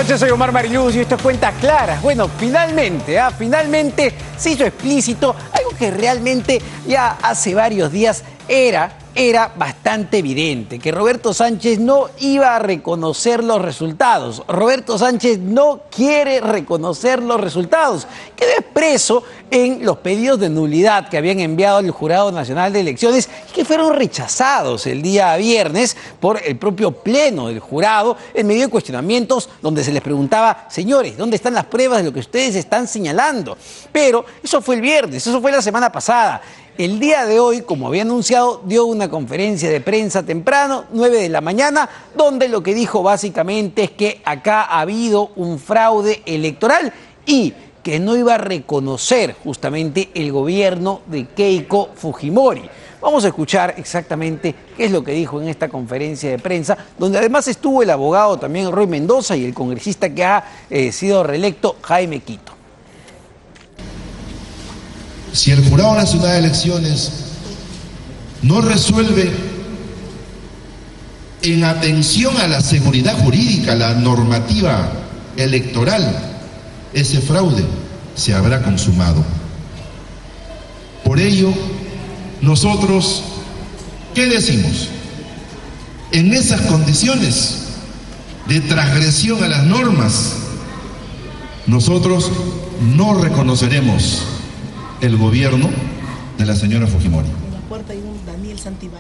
noches, soy Omar Mariluz y esto es Cuentas Claras. Bueno, finalmente se hizo explícito algo que realmente ya hace varios días era bastante evidente, que Roberto Sánchez no iba a reconocer los resultados. Roberto Sánchez no quiere reconocer los resultados. Quedó expreso en los pedidos de nulidad que habían enviado al Jurado Nacional de Elecciones y que fueron rechazados el día viernes por el propio pleno del jurado en medio de cuestionamientos donde se les preguntaba: señores, ¿dónde están las pruebas de lo que ustedes están señalando? Pero eso fue el viernes, eso fue la semana pasada. El día de hoy, como había anunciado, dio una conferencia de prensa temprano, 9 de la mañana, donde lo que dijo básicamente es que acá ha habido un fraude electoral y que no iba a reconocer justamente el gobierno de Keiko Fujimori. Vamos a escuchar exactamente qué es lo que dijo en esta conferencia de prensa, donde además estuvo el abogado también Roy Mendoza y el congresista que ha sido reelecto, Jaime Quito. Si el Jurado Nacional de Elecciones no resuelve en atención a la seguridad jurídica, la normativa electoral, ese fraude se habrá consumado. Por ello, nosotros, ¿qué decimos? En esas condiciones de transgresión a las normas, nosotros no reconoceremos el gobierno de la señora Fujimori.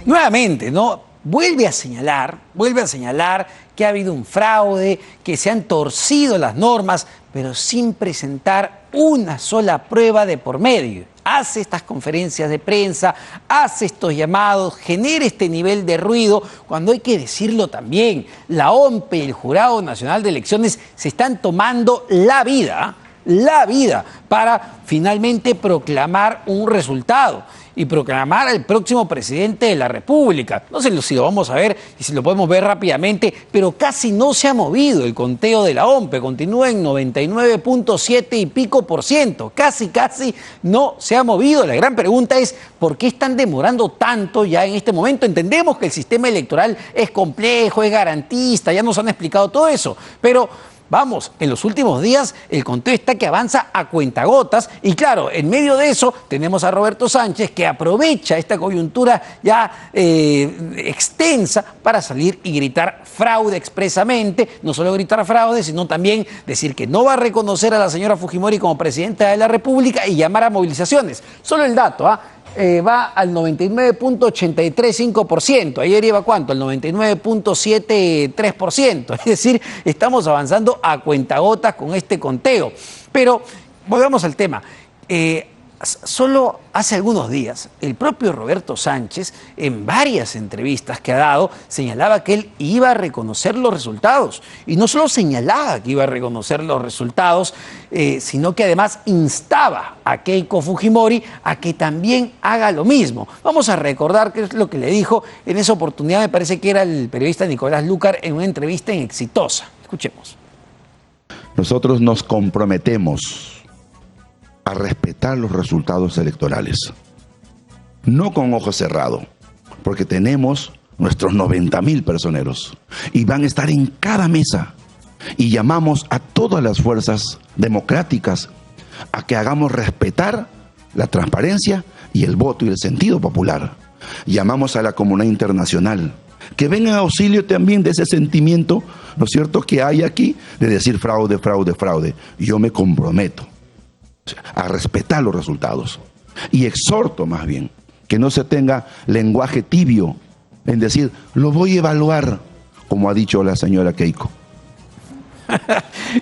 Nuevamente, ¿no? Vuelve a señalar que ha habido un fraude, que se han torcido las normas, pero sin presentar una sola prueba de por medio. Hace estas conferencias de prensa, hace estos llamados, genera este nivel de ruido, cuando hay que decirlo también. La OMP y el Jurado Nacional de Elecciones se están tomando la vida para finalmente proclamar un resultado y proclamar al próximo presidente de la República. No sé si lo vamos a ver y si lo podemos ver rápidamente, pero casi no se ha movido el conteo de la OMP, continúa en 99.7 y pico %, casi no se ha movido. La gran pregunta es: ¿por qué están demorando tanto ya en este momento? Entendemos que el sistema electoral es complejo, es garantista, ya nos han explicado todo eso, pero vamos, en los últimos días el conteo está que avanza a cuentagotas y claro, en medio de eso tenemos a Roberto Sánchez que aprovecha esta coyuntura ya extensa para salir y gritar fraude expresamente, no solo gritar fraude, sino también decir que no va a reconocer a la señora Fujimori como presidenta de la República y llamar a movilizaciones. Solo el dato, va al 99.835%. Ayer iba ¿cuánto? Al 99.73%. Es decir, estamos avanzando a cuentagotas con este conteo. Pero volvamos al tema. Solo hace algunos días, el propio Roberto Sánchez, en varias entrevistas que ha dado, señalaba que él iba a reconocer los resultados. Y no solo señalaba que iba a reconocer los resultados, sino que además instaba a Keiko Fujimori a que también haga lo mismo. Vamos a recordar qué es lo que le dijo en esa oportunidad, me parece que era el periodista Nicolás Lucar, en una entrevista en Exitosa. Escuchemos. Nosotros nos comprometemos a respetar los resultados electorales, no con ojo cerrado, porque tenemos nuestros 90.000 personeros y van a estar en cada mesa y llamamos a todas las fuerzas democráticas a que hagamos respetar la transparencia y el voto y el sentido popular. Llamamos a la comunidad internacional que venga en auxilio también de ese sentimiento, ¿no es cierto?, que hay aquí de decir fraude, fraude, fraude. Yo me comprometo a respetar los resultados y exhorto más bien que no se tenga lenguaje tibio en decir lo voy a evaluar, como ha dicho la señora Keiko.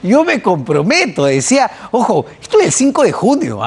Yo me comprometo, decía, ojo, esto es el 5 de junio,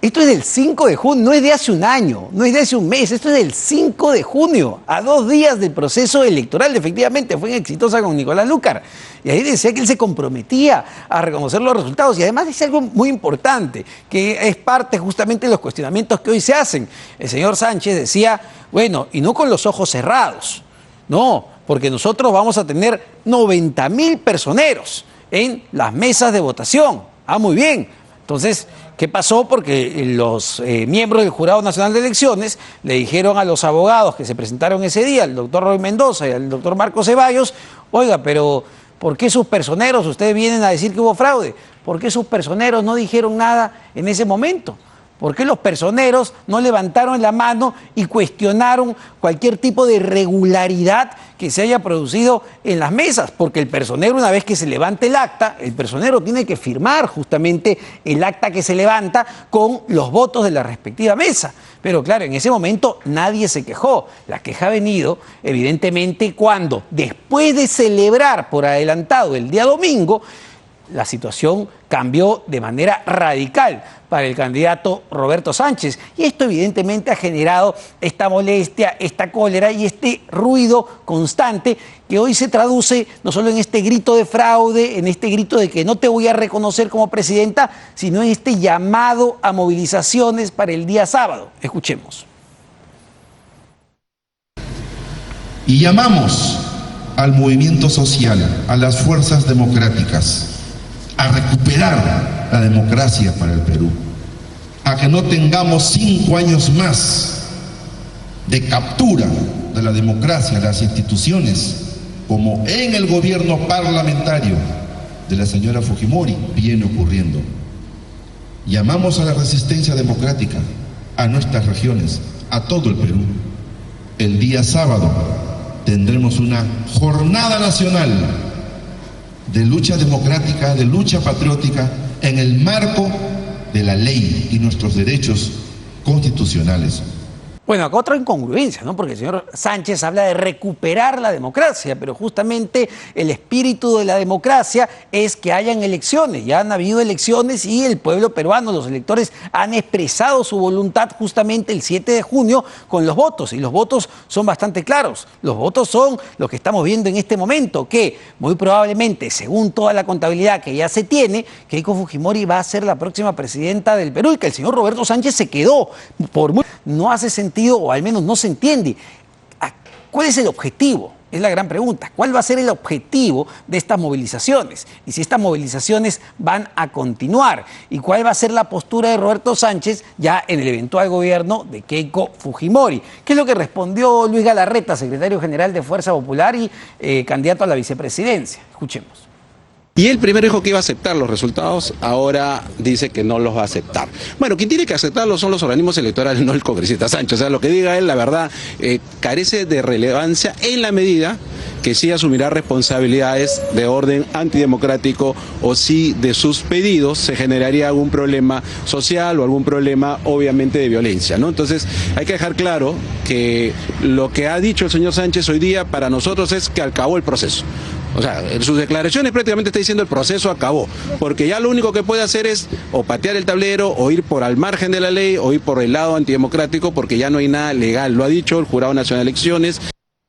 Esto es del 5 de junio, no es de hace un año, no es de hace un mes, esto es del 5 de junio, a 2 días del proceso electoral. Efectivamente, fue Exitosa con Nicolás Lucar. Y ahí decía que él se comprometía a reconocer los resultados. Y además dice algo muy importante, que es parte justamente de los cuestionamientos que hoy se hacen. El señor Sánchez decía, bueno, y no con los ojos cerrados, no, porque nosotros vamos a tener 90.000 personeros en las mesas de votación. Muy bien. Entonces, ¿qué pasó? Porque los miembros del Jurado Nacional de Elecciones le dijeron a los abogados que se presentaron ese día, al doctor Roy Mendoza y al doctor Marco Ceballos, oiga, pero ¿Por qué sus personeros, ustedes vienen a decir que hubo fraude? ¿Por qué sus personeros no dijeron nada en ese momento? ¿Por qué los personeros no levantaron la mano y cuestionaron cualquier tipo de irregularidad que se haya producido en las mesas? Porque el personero, una vez que se levante el acta, el personero tiene que firmar justamente el acta que se levanta con los votos de la respectiva mesa. Pero claro, en ese momento nadie se quejó. La queja ha venido, evidentemente, cuando después de celebrar por adelantado el día domingo, la situación cambió de manera radical para el candidato Roberto Sánchez. Y esto evidentemente ha generado esta molestia, esta cólera y este ruido constante que hoy se traduce no solo en este grito de fraude, en este grito de que no te voy a reconocer como presidenta, sino en este llamado a movilizaciones para el día sábado. Escuchemos. Y llamamos al movimiento social, a las fuerzas democráticas, a recuperar la democracia para el Perú, a que no tengamos 5 años más de captura de la democracia, de las instituciones, como en el gobierno parlamentario de la señora Fujimori viene ocurriendo. Llamamos a la resistencia democrática, a nuestras regiones, a todo el Perú. El día sábado tendremos una jornada nacional de lucha democrática, de lucha patriótica, en el marco de la ley y nuestros derechos constitucionales. Bueno, acá otra incongruencia, ¿no? Porque el señor Sánchez habla de recuperar la democracia, pero justamente el espíritu de la democracia es que hayan elecciones. Ya han habido elecciones y el pueblo peruano, los electores, han expresado su voluntad justamente el 7 de junio con los votos. Y los votos son bastante claros. Los votos son los que estamos viendo en este momento, que muy probablemente, según toda la contabilidad que ya se tiene, Keiko Fujimori va a ser la próxima presidenta del Perú y que el señor Roberto Sánchez se quedó por muy... No hace sentido, o al menos no se entiende. ¿Cuál es el objetivo? Es la gran pregunta. ¿Cuál va a ser el objetivo de estas movilizaciones? Y si estas movilizaciones van a continuar. ¿Y cuál va a ser la postura de Roberto Sánchez ya en el eventual gobierno de Keiko Fujimori? ¿Qué es lo que respondió Luis Galarreta, secretario general de Fuerza Popular y candidato a la vicepresidencia? Escuchemos. Y él primero dijo que iba a aceptar los resultados, ahora dice que no los va a aceptar. Bueno, quien tiene que aceptarlos son los organismos electorales, no el congresista Sánchez. O sea, lo que diga él, la verdad, carece de relevancia en la medida que sí asumirá responsabilidades de orden antidemocrático o si de sus pedidos se generaría algún problema social o algún problema obviamente de violencia, ¿no? Entonces hay que dejar claro que lo que ha dicho el señor Sánchez hoy día para nosotros es que acabó el proceso. O sea, en sus declaraciones prácticamente está diciendo el proceso acabó, porque ya lo único que puede hacer es o patear el tablero, o ir por al margen de la ley, o ir por el lado antidemocrático, porque ya no hay nada legal. Lo ha dicho el Jurado Nacional de Elecciones.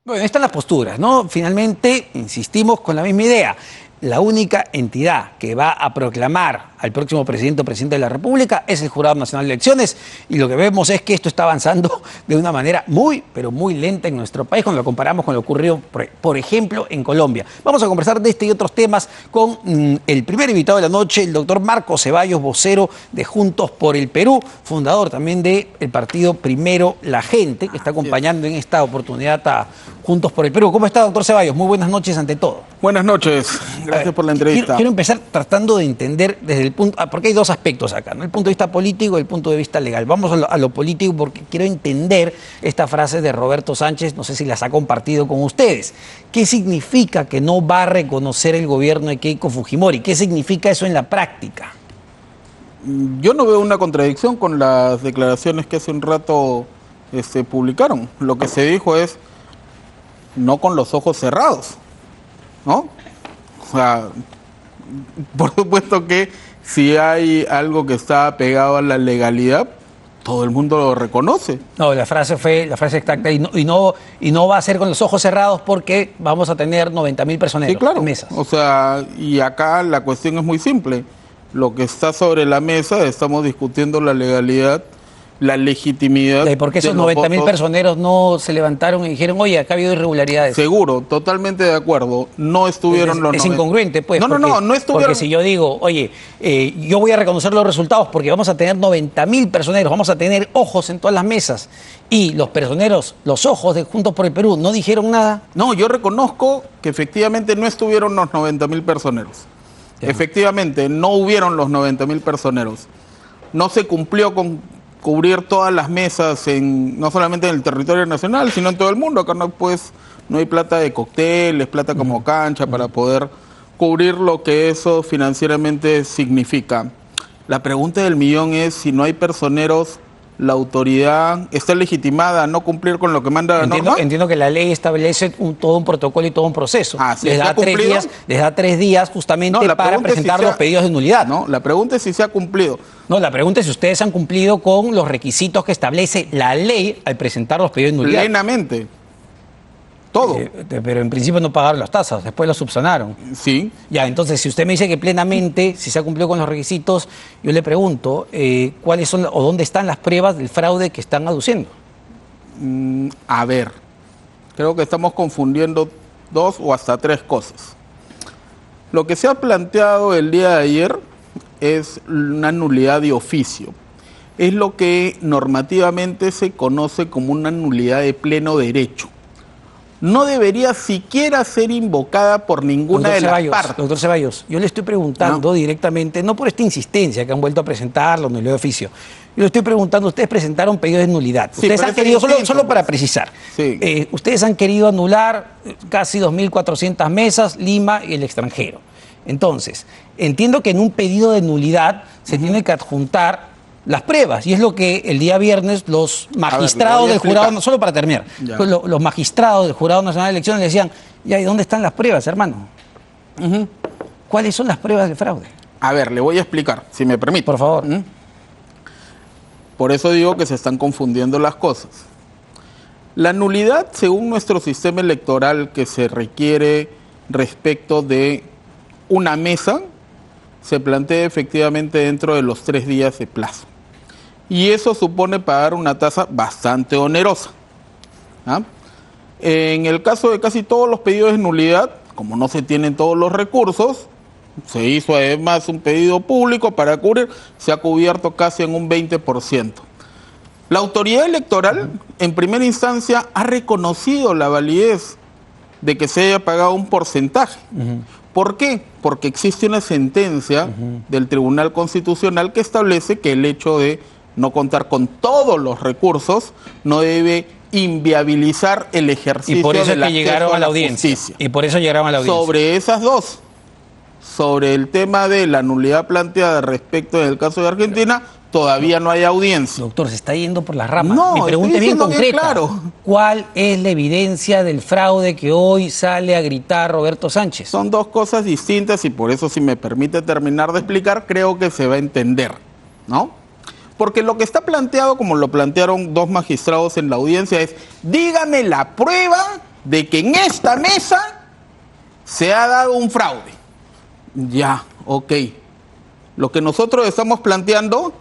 Bueno, están las posturas, ¿no? Finalmente, insistimos con la misma idea. La única entidad que va a proclamar al próximo presidente o presidente de la República es el Jurado Nacional de Elecciones y lo que vemos es que esto está avanzando de una manera muy, pero muy lenta en nuestro país cuando lo comparamos con lo ocurrido, por ejemplo, en Colombia. Vamos a conversar de este y otros temas con el primer invitado de la noche, el doctor Marco Ceballos, vocero de Juntos por el Perú, fundador también del partido Primero la Gente, que está acompañando en esta oportunidad a Juntos por el Perú. ¿Cómo está, doctor Ceballos? Muy buenas noches ante todo. Buenas noches, gracias por la entrevista. Quiero empezar tratando de entender desde el punto, porque hay dos aspectos acá, ¿no? El punto de vista político y el punto de vista legal. Vamos a lo político porque quiero entender esta frase de Roberto Sánchez, no sé si las ha compartido con ustedes. ¿Qué significa que no va a reconocer el gobierno de Keiko Fujimori? ¿Qué significa eso en la práctica? Yo no veo una contradicción con las declaraciones que hace un rato publicaron. Lo que se dijo es no con los ojos cerrados, ¿no? O sea, por supuesto que si hay algo que está pegado a la legalidad, todo el mundo lo reconoce. No, la frase exacta, y no va a ser con los ojos cerrados porque vamos a tener 90.000 personeros sí, claro. En mesas. O sea, y acá la cuestión es muy simple. Lo que está sobre la mesa, estamos discutiendo la legalidad la legitimidad. ¿Y por qué esos de los 90.000 votos. personeros no se levantaron y dijeron, oye, acá ha habido irregularidades? Seguro, totalmente de acuerdo. No estuvieron los Es 90. incongruente, pues. No estuvieron. Porque si yo digo, oye, yo voy a reconocer los resultados porque vamos a tener 90.000 personeros, vamos a tener ojos en todas las mesas, y los personeros, los ojos de Juntos por el Perú, no dijeron nada. No, yo reconozco que efectivamente no estuvieron los 90.000 personeros. Ya. Efectivamente, no hubieron los 90.000 personeros. No se cumplió con cubrir todas las mesas, no solamente en el territorio nacional, sino en todo el mundo. Acá no hay plata de cócteles, plata como cancha para poder cubrir lo que eso financieramente significa. La pregunta del millón es si no hay personeros, la autoridad está legitimada a no cumplir con lo que manda la norma. Entiendo que la ley establece todo un protocolo y todo un proceso. ¿Sí les se ha cumplido? Les da 3 días justamente La para pregunta es presentar si los pedidos de nulidad. No, la pregunta es si se ha cumplido. No, la pregunta es si ustedes han cumplido con los requisitos que establece la ley al presentar los pedidos de nulidad. Plenamente. Todo. Pero en principio no pagaron las tasas, después las subsanaron. Sí. Ya, entonces, si usted me dice que plenamente, si se ha cumplido con los requisitos, yo le pregunto, ¿cuáles son o dónde están las pruebas del fraude que están aduciendo? A ver, creo que estamos confundiendo 2 o hasta 3 cosas. Lo que se ha planteado el día de ayer es una nulidad de oficio. Es lo que normativamente se conoce como una nulidad de pleno derecho. No debería siquiera ser invocada por ninguna de las partes. Doctor Ceballos, yo le estoy preguntando directamente, no por esta insistencia que han vuelto a presentarlo, nulidad de oficio. Yo le estoy preguntando, ustedes presentaron pedidos de nulidad. Sí, Ustedes pero han es querido, distinto, solo para pues. precisar, Sí. ustedes han querido anular casi 2.400 mesas, Lima y el extranjero. Entonces, entiendo que en un pedido de nulidad se tiene que adjuntar las pruebas, y es lo que el día viernes los magistrados voy a del jurado, explicar. no solo para terminar, Ya. los magistrados del Jurado Nacional de Elecciones le decían, ¿y dónde están las pruebas, hermano? ¿Cuáles son las pruebas de fraude? A ver, le voy a explicar, si me permite. Por favor. Por eso digo que se están confundiendo las cosas. La nulidad, según nuestro sistema electoral que se requiere respecto de una mesa, se plantea efectivamente dentro de los 3 días de plazo. Y eso supone pagar una tasa bastante onerosa. ¿Ah? En el caso de casi todos los pedidos de nulidad, como no se tienen todos los recursos, se hizo además un pedido público para cubrir, se ha cubierto casi en un 20%. La autoridad electoral, en primera instancia, ha reconocido la validez de que se haya pagado un porcentaje. ¿Por qué? Porque existe una sentencia del Tribunal Constitucional que establece que el hecho de no contar con todos los recursos no debe inviabilizar el ejercicio Y por eso del es que llegaron acceso a la audiencia. justicia. Y por eso llegaron a la audiencia. Sobre esas dos, sobre el tema de la nulidad planteada respecto del caso de Argentina, todavía no hay audiencia. Doctor, se está yendo por las ramas. No, Mi pregunta es estoy bien diciendo bien concreta. claro. ¿Cuál es la evidencia del fraude que hoy sale a gritar Roberto Sánchez? Son dos cosas distintas y por eso, si me permite terminar de explicar, creo que se va a entender, ¿no? Porque lo que está planteado, como lo plantearon 2 magistrados en la audiencia, es dígame la prueba de que en esta mesa se ha dado un fraude. Ya, ok. Lo que nosotros estamos planteando,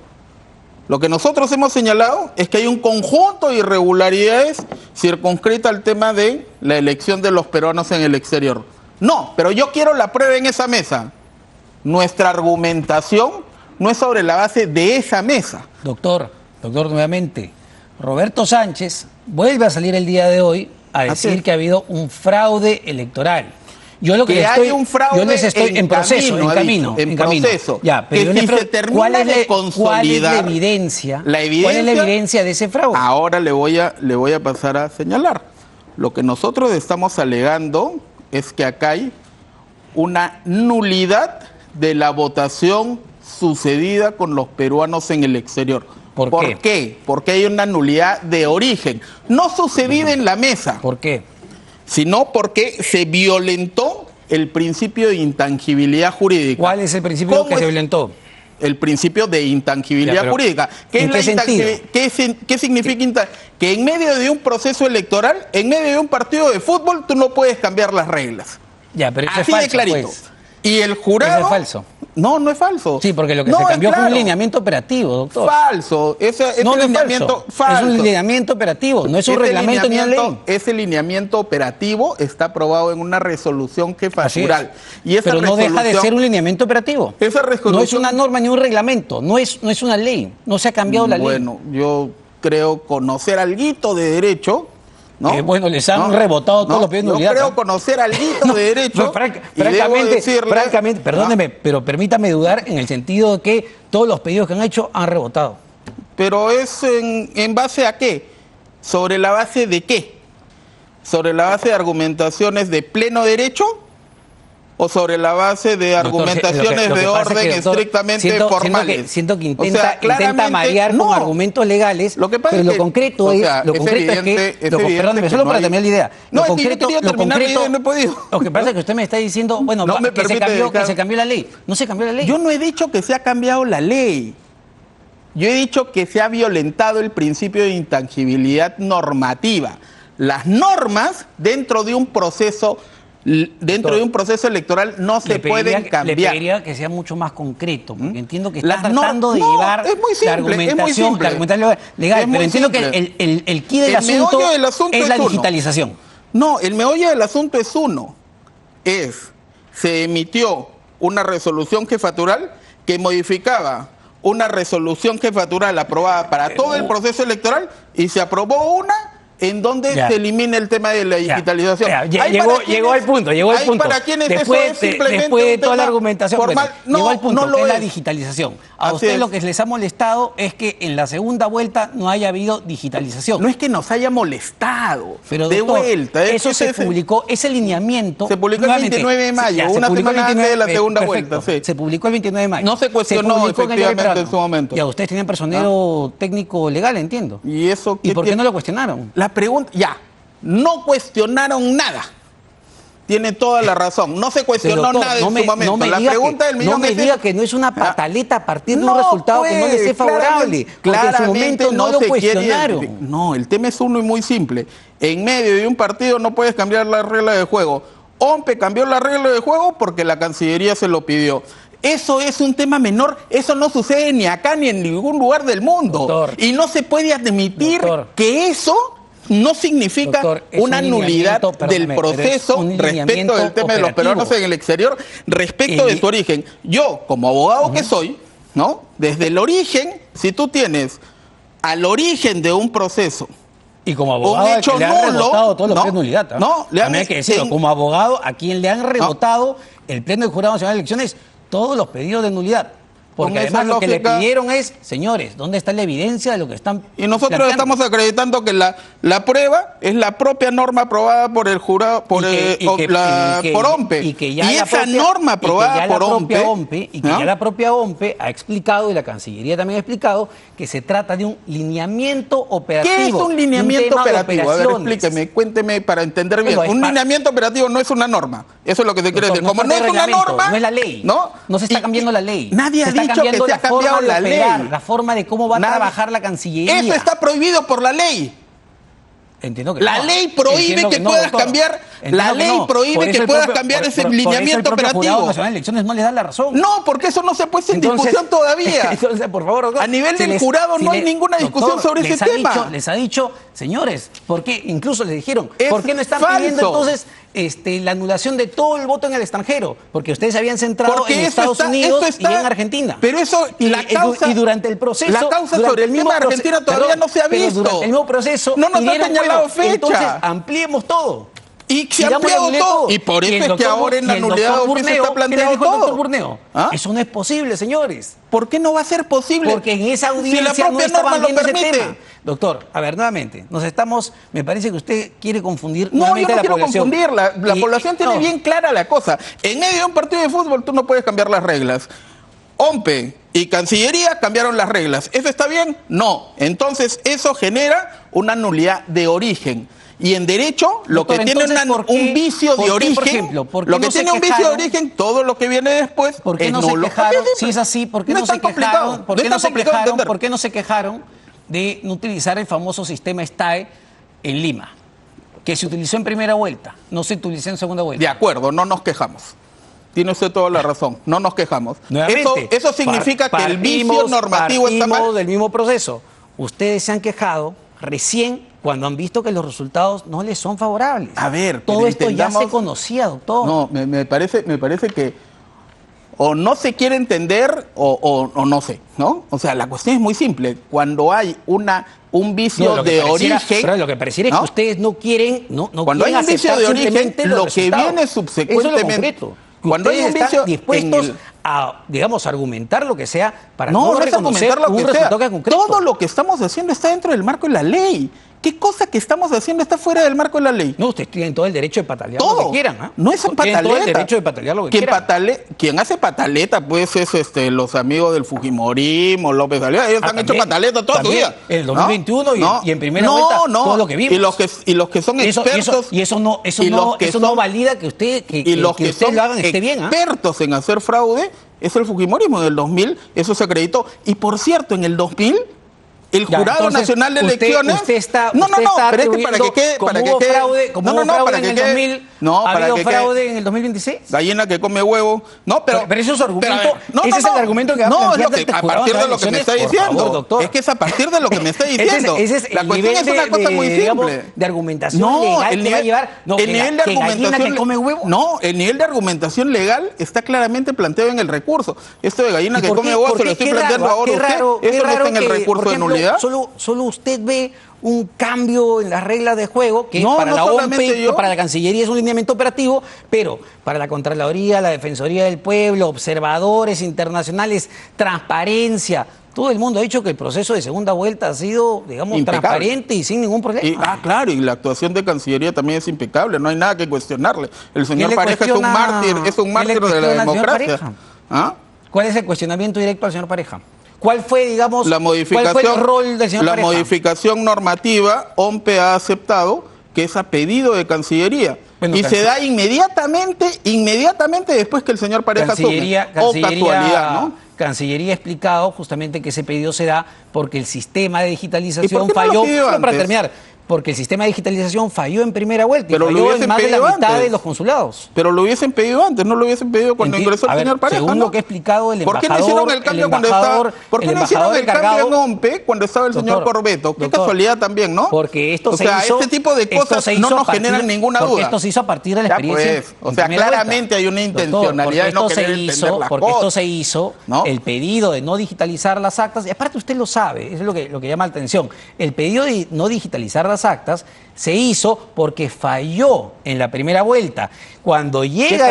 lo que nosotros hemos señalado es que hay un conjunto de irregularidades circunscrita al tema de la elección de los peruanos en el exterior. No, pero yo quiero la prueba en esa mesa. Nuestra argumentación no es sobre la base de esa mesa. Doctor, nuevamente, Roberto Sánchez vuelve a salir el día de hoy a decir Así es. que ha habido un fraude electoral. Yo lo que Que les hay un fraude yo les estoy en proceso, camino, en camino, en camino. proceso. Ya, pero Que yo si les se pregunto, termina ¿cuál es de ¿cuál es la consolidar evidencia? la ¿Cuál es la evidencia? evidencia de ese fraude? Ahora le voy a pasar a señalar. Lo que nosotros estamos alegando es que acá hay una nulidad de la votación sucedida con los peruanos en el exterior. ¿Por qué? Porque hay una nulidad de origen, no sucedida en la mesa, ¿Por qué? sino porque se violentó el principio de intangibilidad jurídica. ¿Cuál es el principio ¿Cómo que se es? violentó? El principio de intangibilidad Ya, pero jurídica. ¿Qué ¿en es la qué sentido? ¿Qué significa que en medio de un proceso electoral, en medio de un partido de fútbol, tú no puedes cambiar las reglas? Ya, pero eso Así es falso, de clarito. pues. Y el jurado... Eso es falso. No, no es falso. Sí, porque lo que No, se es cambió fue un claro. lineamiento operativo, doctor. Falso. Ese No, no es lineamiento falso. Es un lineamiento operativo, no es un Ese reglamento ni una ley. Ese lineamiento operativo está aprobado en una resolución jefatural. Y esa Pero no deja de resolución- ser un lineamiento operativo. Esa resolución- No es una norma ni un reglamento, no es una ley, no se ha cambiado la ley. Bueno, yo creo conocer alguito de derecho, ¿no? Bueno, les han rebotado todos los pedidos de nulidad, Yo creo ¿no? conocer alguito de derecho. No, y debo decirle- francamente, perdóneme, pero permítame dudar en el sentido de que todos los pedidos que han hecho han rebotado. Pero es en base a qué? ¿Sobre la base de qué? ¿Sobre la base de argumentaciones de pleno derecho? ¿O sobre la base de argumentaciones Lo que de pasa es orden que, doctor, estrictamente formales? Siento que O sea, intenta claramente, marear no. con argumentos legales, Lo que pasa pero es lo que, concreto o es, sea, lo es concreto es evidente- que, es evidente perdóneme, que solo no para hay- terminar la idea. No, Lo es que yo concreto, quería lo terminar la idea, concreto, no he podido. Lo que pasa es que usted me está diciendo, bueno, No me que se permite cambió, dejar- que se cambió la ley. No se cambió la ley. Yo no he dicho que se ha cambiado la ley. Yo he dicho que se ha violentado el principio de intangibilidad normativa. Las normas dentro de un proceso electoral no se pueden Le cambiar. pediría que sea mucho más concreto, porque entiendo que está Las tratando de no, llevar es muy simple, la es muy argumentación, simple. la argumentación legal, Es muy pero entiendo simple. que el quid del El asunto, meollo del asunto es la es uno. digitalización. No, el meollo del asunto es uno. Se emitió una resolución jefatural que modificaba una resolución jefatural aprobada para todo el proceso electoral y se aprobó una en donde Ya. se elimina el tema de la digitalización. Ya, Hay llegó para quienes- al punto. hay para quienes después, eso es simplemente después de un toda la tema argumentación, formal. bueno, llegó al punto, no lo que es la es. digitalización. A Así usted es. lo que les ha molestado es que en la segunda vuelta no haya habido digitalización. No es que nos haya molestado. Pero, de doctor, vuelta. eso se publicó, ese lineamiento. Se publicó el nuevamente, 29 de mayo, se una publicó el semana antes de la segunda perfecto, vuelta, sí. Se publicó el 29 de mayo. No se cuestionó publicó en el diario efectivamente peruano. en su momento. Y a ustedes tenían personero técnico legal, entiendo. ¿Y eso ¿Y por qué tiene? no lo cuestionaron? La pregunta, no cuestionaron nada. Tiene toda la razón. No se cuestionó Pero, doctor, nada en su momento. La diga pregunta del millón no me es diga esa. que no es una pataleta a partir de un No, resultado que no les pues, es favorable. Porque en su momento no lo se quiere cuestionaron. identificar. No, el tema es uno y muy simple. En medio de un partido no puedes cambiar la regla de juego. OMPE cambió la regla de juego porque la Cancillería se lo pidió. Eso es un tema menor, eso no sucede ni acá ni en ningún lugar del mundo. Doctor. Y no se puede admitir Doctor. que eso no significa Doctor, es una un nulidad lineamiento, del perdóneme, pero es proceso un respecto lineamiento del tema de los operativo. peruanos en el exterior, respecto de su origen. Yo, como abogado que soy, ¿no? Desde el origen, si tú tienes al origen de un proceso Y como abogado, hecho que le han nulo, rebotado todos los no, plenos de nulidad. ¿Ah? no, le han- También hay que decirlo. en- Como abogado, a quien le han rebotado el Pleno del Jurado Nacional de Elecciones todos los pedidos de nulidad. Porque Con además esa lo que le lógica- pidieron es, señores, ¿dónde está la evidencia de lo que están Y nosotros planteando? estamos acreditando que la prueba es la propia norma aprobada por el jurado, por OMPE. Y que ya y la esa propia- norma y que aprobada ya la por propia OMPE, y que ¿no? ya la propia OMPE ha explicado, y la Cancillería también ha explicado, que se trata de un lineamiento operativo. ¿Qué es un de lineamiento tema de operativo? A ver, operaciones. explíqueme, cuénteme para entender bien. Bueno, es Un pa- lineamiento operativo no es una norma. Eso es lo que te quiere Doctor, decir. Como es no es parte una del reglamento, norma. no es la ley. No se está Y- cambiando la ley. Nadie Se ha está dicho que cambiando se ha la forma cambiado de la operar, ley. la forma de cómo va a Nadie- trabajar la Cancillería. Eso está prohibido por la ley. Entiendo que La no. ley prohíbe Entiendo que no, puedas doctor. cambiar. Entiendo La que ley no. prohíbe Por eso que el puedas propio- cambiar ese por eso el lineamiento propio Jurado operativo. Nacional de Elecciones no les da la razón. No, porque eso no se ha puesto en Entonces- discusión todavía. Entonces, por favor, doctor, A nivel se del jurado no hay ninguna discusión doctor, sobre ese les ha tema. les ha dicho, señores, ¿por qué? Incluso les dijeron, Es ¿por qué no están falso. pidiendo entonces la anulación de todo el voto en el extranjero? Porque ustedes se habían centrado Porque en eso Estados está- Unidos eso está- y en Argentina. pero eso, la causa- y durante el proceso... la causa durante sobre el mismo tema de Argentina todavía no se ha pero visto. durante el mismo proceso... No nos han pidieron, señalado bueno, fecha. Entonces, ampliemos todo. Y se ha Sigamos ampliado la nulidad todo. Y por el eso es que doctor- ahora en la y el nulidad doctor de oficio Burneo, está planteado ¿qué le dijo el doctor todo. Burneo? ¿Ah? Eso no es posible, señores. ¿Por qué no va a ser posible? Porque en esa audiencia si la no propia estaban norma lo viendo ese permite. tema. Doctor, a ver, nuevamente, me parece que usted quiere confundir No, yo nuevamente no a la quiero población. confundir. La Y- población tiene no. bien clara la cosa. En medio de un partido de fútbol tú no puedes cambiar las reglas. OMPE y Cancillería cambiaron las reglas. ¿Eso está bien? No. Entonces eso genera una nulidad de origen. Y en derecho, lo Doctor, que tiene entonces, ¿por qué- un vicio por de qué, origen, por ejemplo, por qué lo que no se tiene un vicio de quejaron? origen, todo lo que viene después ¿Por qué es no se nulo. quejaron? Así es Si es simple. así, ¿por qué no, es se tan complicado. quejaron? ¿Por No qué es no tan se complicado quejaron? entender. ¿Por qué no se quejaron de no utilizar el famoso sistema STAE en Lima? Que se utilizó en primera vuelta, no se utilizó en segunda vuelta. De acuerdo, no nos quejamos. Tiene usted toda la razón, no nos quejamos. Nuevamente, Eso significa que el vicio normativo está mal. del mismo proceso. Ustedes se han quejado recién cuando han visto que los resultados no les son favorables. A ver, todo esto ya se conocía, doctor. No, me parece que o no se quiere entender o no sé, ¿no? O sea, la cuestión es muy simple. Cuando hay un vicio de origen... Pero lo que pareciera, ¿no?, es que ustedes no quieren cuando hay un vicio de origen, lo que viene subsecuentemente... Cuando hay un vicio dispuestos a, digamos, argumentar lo que sea para no reconocer un resultado concreto. Todo lo que estamos haciendo está dentro del marco de la ley. ¿Qué cosa que estamos haciendo está fuera del marco de la ley? No, ustedes tienen todo el derecho de patalear todo lo que quieran. ¿Eh? No es un pataleta. Tienen todo el derecho de patalear lo que quieran. Quien hace pataleta, pues, es los amigos del Fujimorismo, López Aliaga. Ellos han hecho pataleta toda su vida. En el 2021 y en primera vuelta, todo lo que vimos. Y los que son expertos... Eso no valida que usted lo hagan esté bien. Expertos en hacer fraude es el Fujimorismo. En el 2000 eso se acreditó. Y por cierto, en el 2000... El Jurado Nacional de Elecciones... Pero es que para que quede... Para que quede en el 2000, ¿ha habido fraude en el 2026? Gallina que come huevo. No, pero ese es su argumento. Ese es el argumento que va a plantear a partir de lo que me está diciendo. Es que es a partir de lo que me está diciendo. La cuestión es una cosa muy simple. De argumentación legal que va a llevar... El nivel de argumentación... No, el nivel de argumentación legal está claramente planteado en el recurso. Esto de gallina que come huevo se lo estoy planteando ahora usted. Eso no está en el recurso de nulidad. Solo usted ve un cambio en las reglas de juego que para la OMP, para la Cancillería es un lineamiento operativo, pero para la Contraloría, la Defensoría del Pueblo, observadores internacionales, transparencia. Todo el mundo ha dicho que el proceso de segunda vuelta ha sido, digamos, impecable, transparente y sin ningún problema. Claro, y la actuación de Cancillería también es impecable, no hay nada que cuestionarle. El señor Pareja es un mártir de la democracia. ¿Cuál es el cuestionamiento directo al señor Pareja? ¿Cuál fue, digamos, cuál fue el rol del señor Pareja? La modificación normativa, OMPE ha aceptado que es a pedido de Cancillería. Bueno, y se da inmediatamente después que el señor Pareja asume. O casualidad, ¿no? Cancillería ha explicado justamente que ese pedido se da porque el sistema de digitalización falló. Solo para terminar, porque el sistema de digitalización falló en primera vuelta y falló en más de la mitad de los consulados. Pero lo hubiesen pedido antes, no lo hubiesen pedido cuando ingresó el señor Pareja. Según lo que ha explicado el embajador... ¿Por qué no hicieron el cambio cuando estaba... ¿Por qué no hicieron el cambio en OMPE cuando estaba el señor Corbeto? Qué casualidad también, ¿no? Porque esto se hizo... este tipo de cosas no nos generan ninguna duda. Porque esto se hizo a partir de la experiencia. O sea, claramente hay una intencionalidad de no querer entender las cosas. Porque esto se hizo, el pedido de no digitalizar las actas, y aparte usted lo sabe, eso es lo que llama la atención. El pedido de no digitalizar las actas se hizo porque falló en la primera vuelta. Cuando llega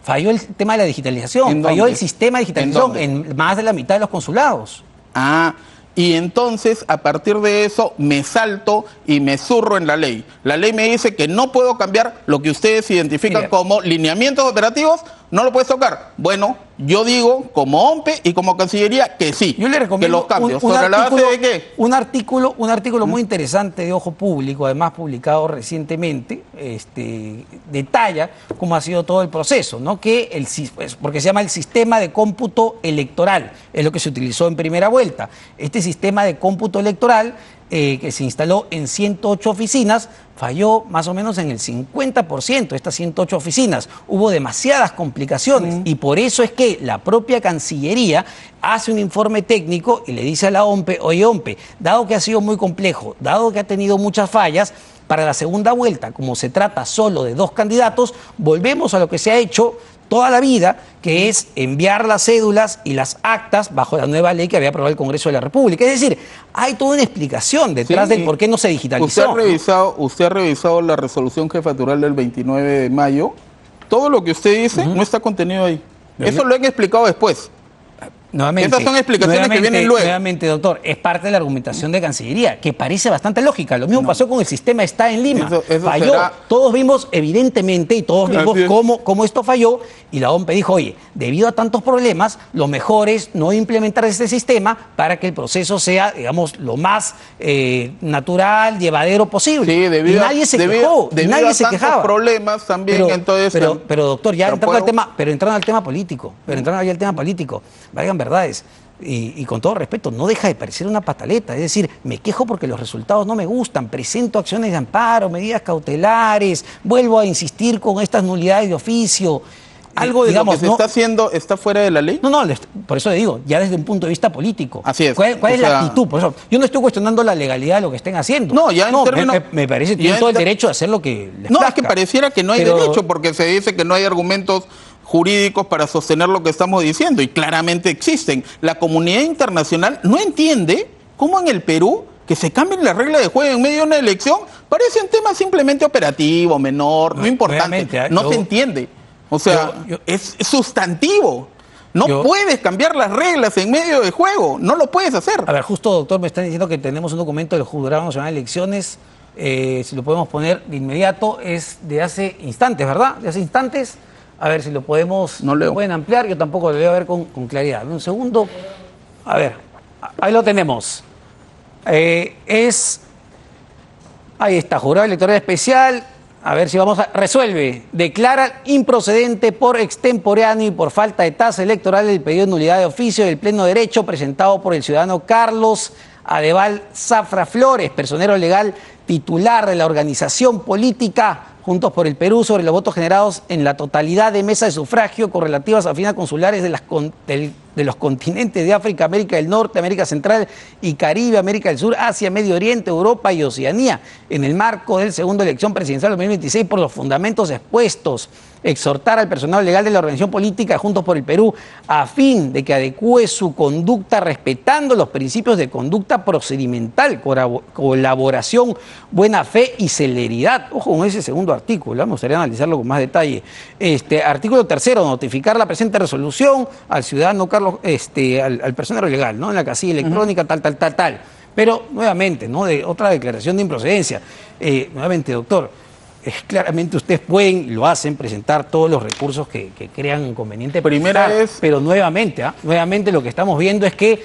falló el tema de la digitalización, falló el sistema de digitalización en más de la mitad de los consulados. Y entonces, a partir de eso, me salto y me zurro en la ley. La ley me dice que no puedo cambiar lo que ustedes identifican como lineamientos operativos, no lo puedes tocar. Bueno, yo digo, como OMPE y como Cancillería, que sí. Yo le recomiendo que los cambios. ¿Sobre la base de qué? Un artículo muy interesante de Ojo Público, además publicado recientemente, detalla cómo ha sido todo el proceso, ¿no? Porque se llama el sistema de cómputo electoral, es lo que se utilizó en primera vuelta. Este sistema de cómputo electoral que se instaló en 108 oficinas, falló más o menos en el 50% de estas 108 oficinas. Hubo demasiadas complicaciones y por eso es que la propia Cancillería hace un informe técnico y le dice a la OMPE, oye OMPE, dado que ha sido muy complejo, dado que ha tenido muchas fallas, para la segunda vuelta, como se trata solo de 2 candidatos, volvemos a lo que se ha hecho toda la vida, que es enviar las cédulas y las actas bajo la nueva ley que había aprobado el Congreso de la República. Es decir, hay toda una explicación detrás del por qué no se digitalizó. Usted ha revisado la resolución jefatural del 29 de mayo. Todo lo que usted dice no está contenido ahí. Eso lo han explicado después. Estas son explicaciones que vienen luego. Nuevamente, doctor, es parte de la argumentación de Cancillería, que parece bastante lógica. Lo mismo pasó con el sistema está en Lima. Falló. Todos vimos, evidentemente, y todos vimos cómo esto falló, y la OMPE dijo, oye, debido a tantos problemas, lo mejor es no implementar este sistema para que el proceso sea, digamos, lo más natural, llevadero posible. Sí, y nadie se quejó, nadie se quejaba. Problemas también, pero doctor, ya entrando al tema político, valgan verdades, y con todo respeto, no deja de parecer una pataleta. Es decir, me quejo porque los resultados no me gustan, presento acciones de amparo, medidas cautelares, vuelvo a insistir con estas nulidades de oficio. ¿Algo de digamos, lo que se no- está haciendo está fuera de la ley? No, por eso le digo, ya desde un punto de vista político. Así es. ¿Cuál O es la sea, actitud? Por eso, yo no estoy cuestionando la legalidad de lo que estén haciendo. No, ya en términos- me parece que ya tienen en todo el ter- derecho a hacer lo que les No, es plazca. que pareciera que no hay Pero- derecho, porque se dice que no hay argumentos jurídicos para sostener lo que estamos diciendo, y claramente existen. La comunidad internacional no entiende cómo en el Perú que se cambien las reglas de juego en medio de una elección parece un tema simplemente operativo, menor, no importante. Obviamente, No yo- se entiende. O sea, yo- es sustantivo. No yo- puedes cambiar las reglas en medio de juego. No lo puedes hacer. A ver, justo, doctor, me están diciendo que tenemos un documento del Jurado Nacional de Elecciones. Si lo podemos poner de inmediato, es de hace instantes, ¿verdad? De hace instantes. A ver si lo podemos. No leo. Lo pueden ampliar, yo tampoco lo leo a ver con claridad. Un segundo. A ver, ahí lo tenemos. Ahí está, Jurado Electoral Especial. A ver si vamos a... Resuelve. Declara improcedente por extemporáneo y por falta de tasa electoral el pedido de nulidad de oficio del pleno derecho presentado por el ciudadano Carlos Adeval Zafra Flores, personero legal titular de la organización política Juntos por el Perú, sobre los votos generados en la totalidad de mesas de sufragio correlativas a oficinas consulares de los continentes de África, América del Norte, América Central y Caribe, América del Sur, Asia, Medio Oriente, Europa y Oceanía, en el marco del segundo elección presidencial 2026 por los fundamentos expuestos. Exhortar al personal legal de la organización política Juntos por el Perú a fin de que adecúe su conducta respetando los principios de conducta procedimental, colaboración, buena fe y celeridad. Ojo con ese segundo artículo, me gustaría analizarlo con más detalle. Artículo 3, notificar la presente resolución al ciudadano Carlos, al personero legal, ¿no? En la casilla electrónica, tal. Pero nuevamente, ¿no? De otra declaración de improcedencia. Nuevamente, doctor. Claramente ustedes pueden, lo hacen, presentar todos los recursos que crean conveniente Primera presentar, vez- pero nuevamente lo que estamos viendo es que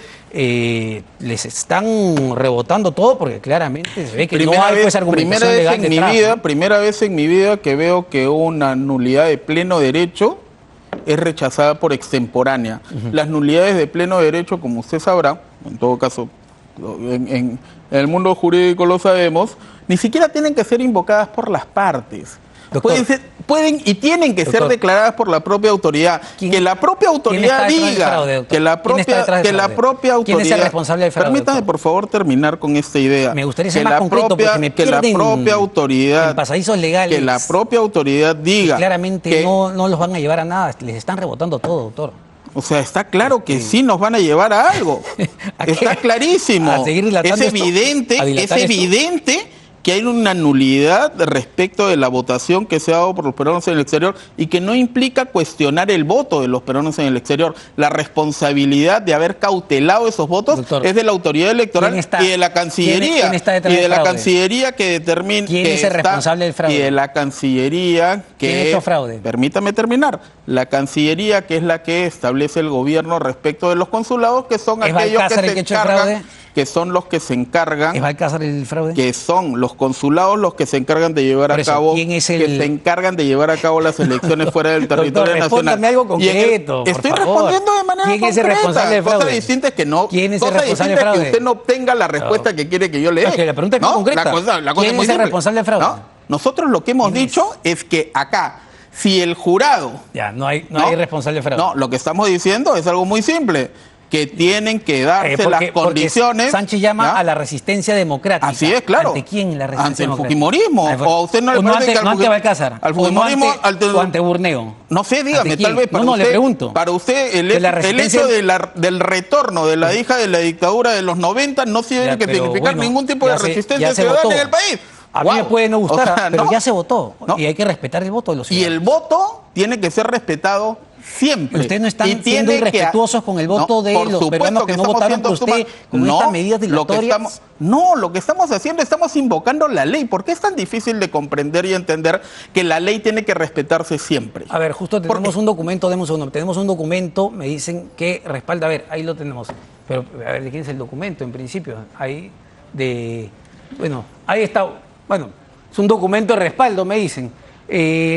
les están rebotando todo porque claramente se ve que no hay pues argumentación legal detrás, ¿no? Primera vez en mi vida que veo que una nulidad de pleno derecho es rechazada por extemporánea. Las nulidades de pleno derecho, como usted sabrá, en todo caso, en el mundo jurídico lo sabemos, ni siquiera tienen que ser invocadas por las partes. Doctor. Pueden y tienen que ser Doctor. declaradas por la propia autoridad. ¿Quién- Que la propia quién autoridad está detrás del diga fraude, doctor? que la ¿Quién está propia detrás del que la fraude? propia autoridad. ¿Quién es el responsable del fraude, Permítame doctor? por favor terminar con esta idea. Me gustaría ser Que más la concreto propia- porque me que la pierden propia autoridad en pasadizos legales. que la propia autoridad diga Claramente que- no los van a llevar a nada, les están rebotando todo, doctor. O sea, está claro que sí nos van a llevar a algo. ¿A qué? Está clarísimo. ¿A seguir dilatando Es esto? evidente, ¿A dilatar es esto? evidente que hay una nulidad respecto de la votación que se ha dado por los peruanos en el exterior y que no implica cuestionar el voto de los peruanos en el exterior. La responsabilidad de haber cautelado esos votos Doctor, es de la autoridad electoral ¿quién está- y de la Cancillería. quién está detrás y de del la fraude? Cancillería que determina. ¿Quién que es el responsable del fraude? Y de la Cancillería que. ¿Quién hizo fraude? Permítame terminar. La Cancillería, que es la que establece el gobierno respecto de los consulados, que son ¿Es aquellos que Balcázar el se que ha hecho el encargan, fraude? que son los que se encargan, ¿Es Balcázar el fraude? que son los consulados los que se encargan de llevar Por a eso, cabo, ¿quién es el- que se encargan de llevar a cabo las elecciones fuera del Doctor, territorio nacional. respóndame algo Y en el- concreto, por estoy favor. respondiendo de manera ¿Quién es el concreta. responsable del Cosa fraude? distinta es que no. ¿Quién es el cosa responsable distinta del es que fraude? usted no obtenga la respuesta que quiere que yo le dé. Es que la pregunta es muy concreta. La cosa ¿Quién muy es el simple. responsable del fraude? ¿No? Nosotros lo que hemos ¿Quién dicho es que acá, si el jurado Ya, no hay responsable de fraude. no, lo que estamos diciendo es algo muy simple, que tienen que darse las Porque condiciones. Sánchez llama ¿ya? a la resistencia democrática. Así es, claro. ¿Ante quién la resistencia Ante el democrática? fujimorismo. Ah, ¿O a usted no le parece ante, que al no ante Balcázar? al ¿O fujimorismo, o ante Burneo? No sé, dígame, ¿Ante tal quién? vez para No, usted, le pregunto. para usted el, Que la el resistencia- hecho del retorno de la hija de la dictadura de los 90 no tiene Ya, que pero significar bueno, ningún tipo de ya se resistencia votó. ciudadana en el país. A mí me puede no gustar, O sea, pero no. ya se votó. No. Y hay que respetar el voto de los Y ciudadanos. el voto tiene que ser respetado siempre. Ustedes no están Y siendo tiene que- irrespetuosos con el voto de por los supuesto peruanos que no estamos votaron por siendo usted con estas medidas lo que dilatorias. lo que estamos haciendo, estamos invocando la ley. ¿Por qué es tan difícil de comprender y entender que la ley tiene que respetarse siempre? A ver, justo ¿Por tenemos qué? un documento, demos un segundo, tenemos un documento, me dicen que respalda, a ver, ahí lo tenemos. Pero, a ver, ¿de quién es el documento en principio? Ahí bueno, ahí está, bueno, es un documento de respaldo, me dicen.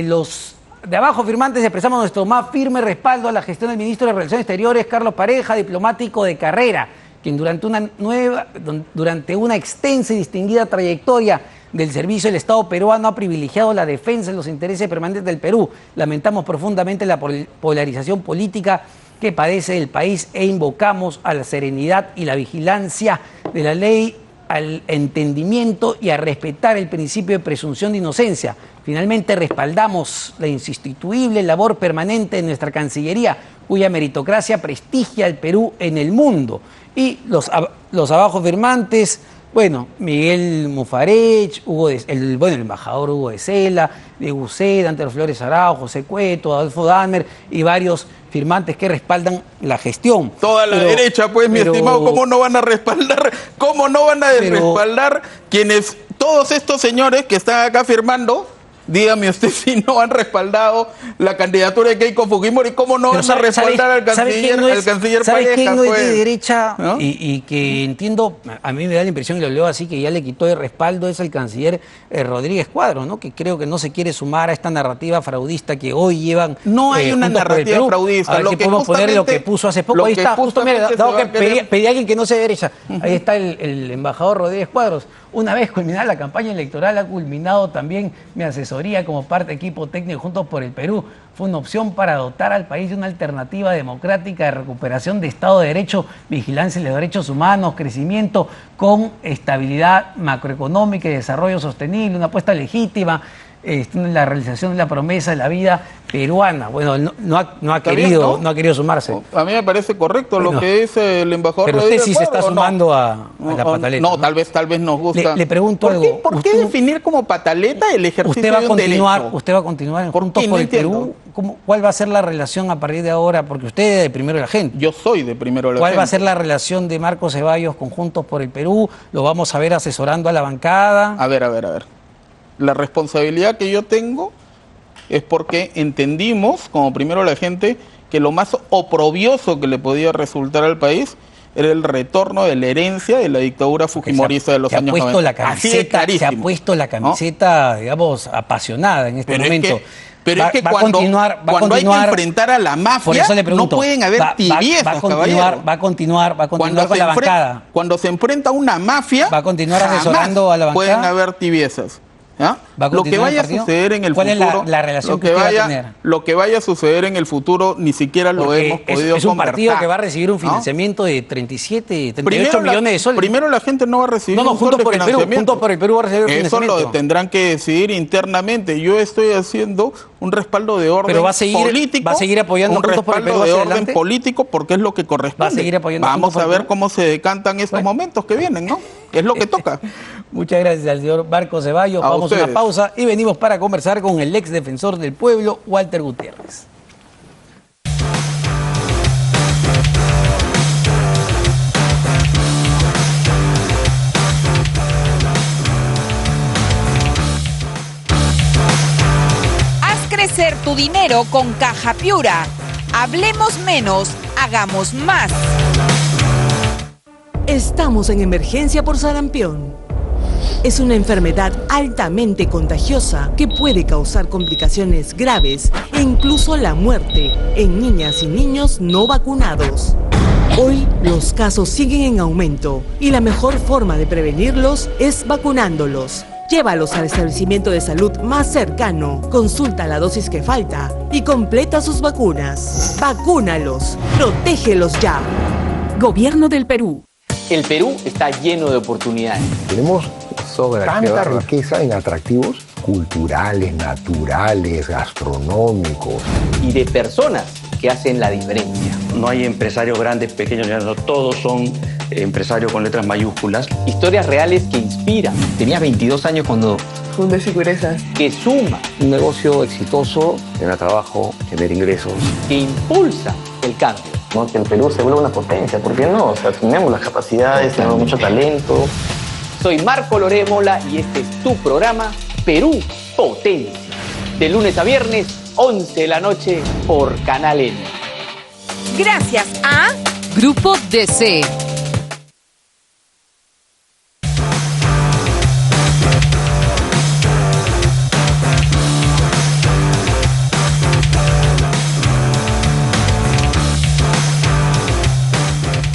Los de abajo firmantes expresamos nuestro más firme respaldo a la gestión del ministro de Relaciones Exteriores, Carlos Pareja, diplomático de carrera, quien durante una extensa y distinguida trayectoria del servicio, el Estado peruano ha privilegiado la defensa de los intereses permanentes del Perú. Lamentamos profundamente la polarización política que padece el país e invocamos a la serenidad y la vigilancia de la ley, al entendimiento y a respetar el principio de presunción de inocencia. Finalmente, respaldamos la insustituible labor permanente de nuestra Cancillería, cuya meritocracia prestigia al Perú en el mundo. Y los abajo firmantes, bueno, Miguel Mufarech, el embajador Hugo de Sela, Diego Uceda, Antero Flores Arao, José Cueto, Adolfo Dahmer y varios firmantes que respaldan la gestión. Toda la derecha, pues, mi estimado, ¿cómo no van a respaldar? ¿Cómo no van a respaldar quienes, todos estos señores que están acá firmando? Dígame usted si no han respaldado la candidatura de Keiko Fujimori, ¿cómo no van a respaldar al canciller Pareja? ¿Sabes quién no es de pues? derecha? ¿No? Y que entiendo, a mí me da la impresión, y lo leo así, que ya le quitó el respaldo, es el canciller Rodríguez Cuadros, ¿no? Que creo que no se quiere sumar a esta narrativa fraudista que hoy llevan. No hay una narrativa fraudista. A ver si podemos poner lo que puso hace poco. Ahí está, justo, mira, dado que pedí a alguien que no sea de derecha. Ahí está el embajador Rodríguez Cuadros. Una vez culminada la campaña electoral, ha culminado también mi asesoría como parte del equipo técnico Juntos por el Perú. Fue una opción para dotar al país de una alternativa democrática de recuperación de Estado de Derecho, vigilancia de los derechos humanos, crecimiento con estabilidad macroeconómica y desarrollo sostenible, una apuesta legítima, la realización de la promesa de la vida peruana. Bueno, no ha querido sumarse. A mí me parece correcto lo que dice el embajador. Pero usted sí se está sumando a la pataleta. No, tal vez nos gusta. Le pregunto algo. ¿Por qué definir como pataleta el ejercicio de un derecho? ¿Usted va a continuar en Juntos por el Perú? ¿Cuál va a ser la relación a partir de ahora? Porque usted es de Primero de la Gente. Yo soy de Primero de la Gente. ¿Cuál va a ser la relación de Marcos Ceballos con Juntos por el Perú? ¿Lo vamos a ver asesorando a la bancada? A ver. La responsabilidad que yo tengo es porque entendimos, como Primero de la Gente, que lo más oprobioso que le podía resultar al país era el retorno de la herencia de la dictadura fujimorista de los años 90. Se ha puesto la camiseta, digamos, apasionada en este momento. Pero es que cuando hay que enfrentar a la mafia, por eso le pregunto, no pueden haber tibiezas, caballero. Va a continuar con la bancada. Cuando se enfrenta a una mafia, va a continuar asesorando a la bancada. Pueden haber tibiezas. Lo que vaya a suceder en el futuro, ¿cuál es la relación que usted va a tener? Lo que vaya a suceder en el futuro ni siquiera lo hemos podido es un partido que va a recibir un financiamiento de 38 millones de soles. Primero la gente no va a recibir un Juntos por el Perú va a recibir financiamiento. Eso lo tendrán que decidir internamente. Yo estoy haciendo un respaldo de orden político. ¿Va a seguir apoyando Juntos por el Perú de orden político porque es lo que corresponde. ¿Va a seguir apoyando Vamos a ver cómo se decantan estos momentos que vienen, ¿no? Es lo que toca. Muchas gracias al señor Marcos Ceballos. Vamos a una pausa y venimos para conversar con el ex defensor del pueblo, Walter Gutiérrez. Haz crecer tu dinero con Caja Piura. Hablemos menos, hagamos más. Estamos en emergencia por sarampión. Es una enfermedad altamente contagiosa que puede causar complicaciones graves e incluso la muerte en niñas y niños no vacunados. Hoy los casos siguen en aumento y la mejor forma de prevenirlos es vacunándolos. Llévalos al establecimiento de salud más cercano, consulta la dosis que falta y completa sus vacunas. Vacúnalos, protégelos ya. Gobierno del Perú. El Perú está lleno de oportunidades. Tenemos tanta riqueza en atractivos culturales, naturales, gastronómicos. Y de personas que hacen la diferencia. No hay empresarios grandes, pequeños, no, todos son empresarios con letras mayúsculas. Historias reales que inspiran. Tenía 22 años cuando fundé Figuresas. Que suma. Un negocio exitoso, genera trabajo, genera ingresos. Que impulsa el cambio. ¿No? Que el Perú se vuelva una potencia, ¿por qué no? O sea, tenemos las capacidades, tenemos mucho talento. Soy Marco Lorémola y este es tu programa Perú Potencia. De lunes a viernes, 11 de la noche por Canal N. Gracias a Grupo DC.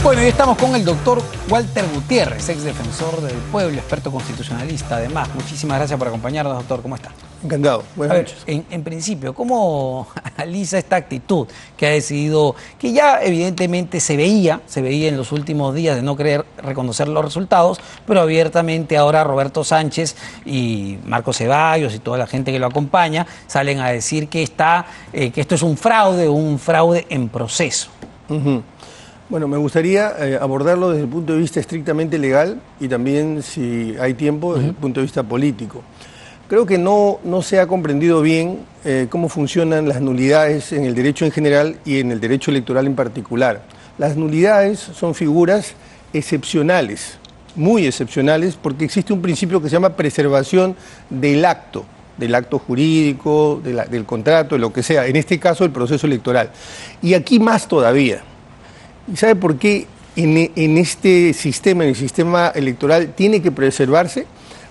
Bueno, y estamos con el doctor Walter Gutiérrez, ex defensor del pueblo, experto constitucionalista además. Muchísimas gracias por acompañarnos, doctor. ¿Cómo está? Encantado. Buenas noches. En principio, ¿cómo analiza esta actitud que ha decidido, que ya evidentemente se veía en los últimos días de no querer reconocer los resultados, pero abiertamente ahora Roberto Sánchez y Marco Ceballos y toda la gente que lo acompaña salen a decir que esto es un fraude en proceso? Bueno, me gustaría abordarlo desde el punto de vista estrictamente legal y también, si hay tiempo, desde el punto de vista político. Creo que no se ha comprendido bien cómo funcionan las nulidades en el derecho en general y en el derecho electoral en particular. Las nulidades son figuras excepcionales, muy excepcionales, porque existe un principio que se llama preservación del acto jurídico, del contrato, de lo que sea, en este caso el proceso electoral. Y aquí más todavía. ¿Y sabe por qué en este sistema, en el sistema electoral, tiene que preservarse?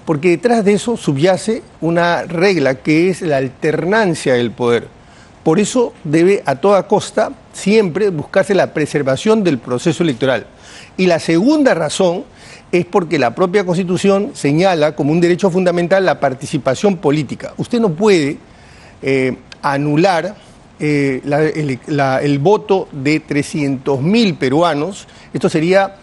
Porque detrás de eso subyace una regla que es la alternancia del poder. Por eso debe a toda costa siempre buscarse la preservación del proceso electoral. Y la segunda razón es porque la propia Constitución señala como un derecho fundamental la participación política. Usted no puede anular el voto de 300.000 peruanos. Esto sería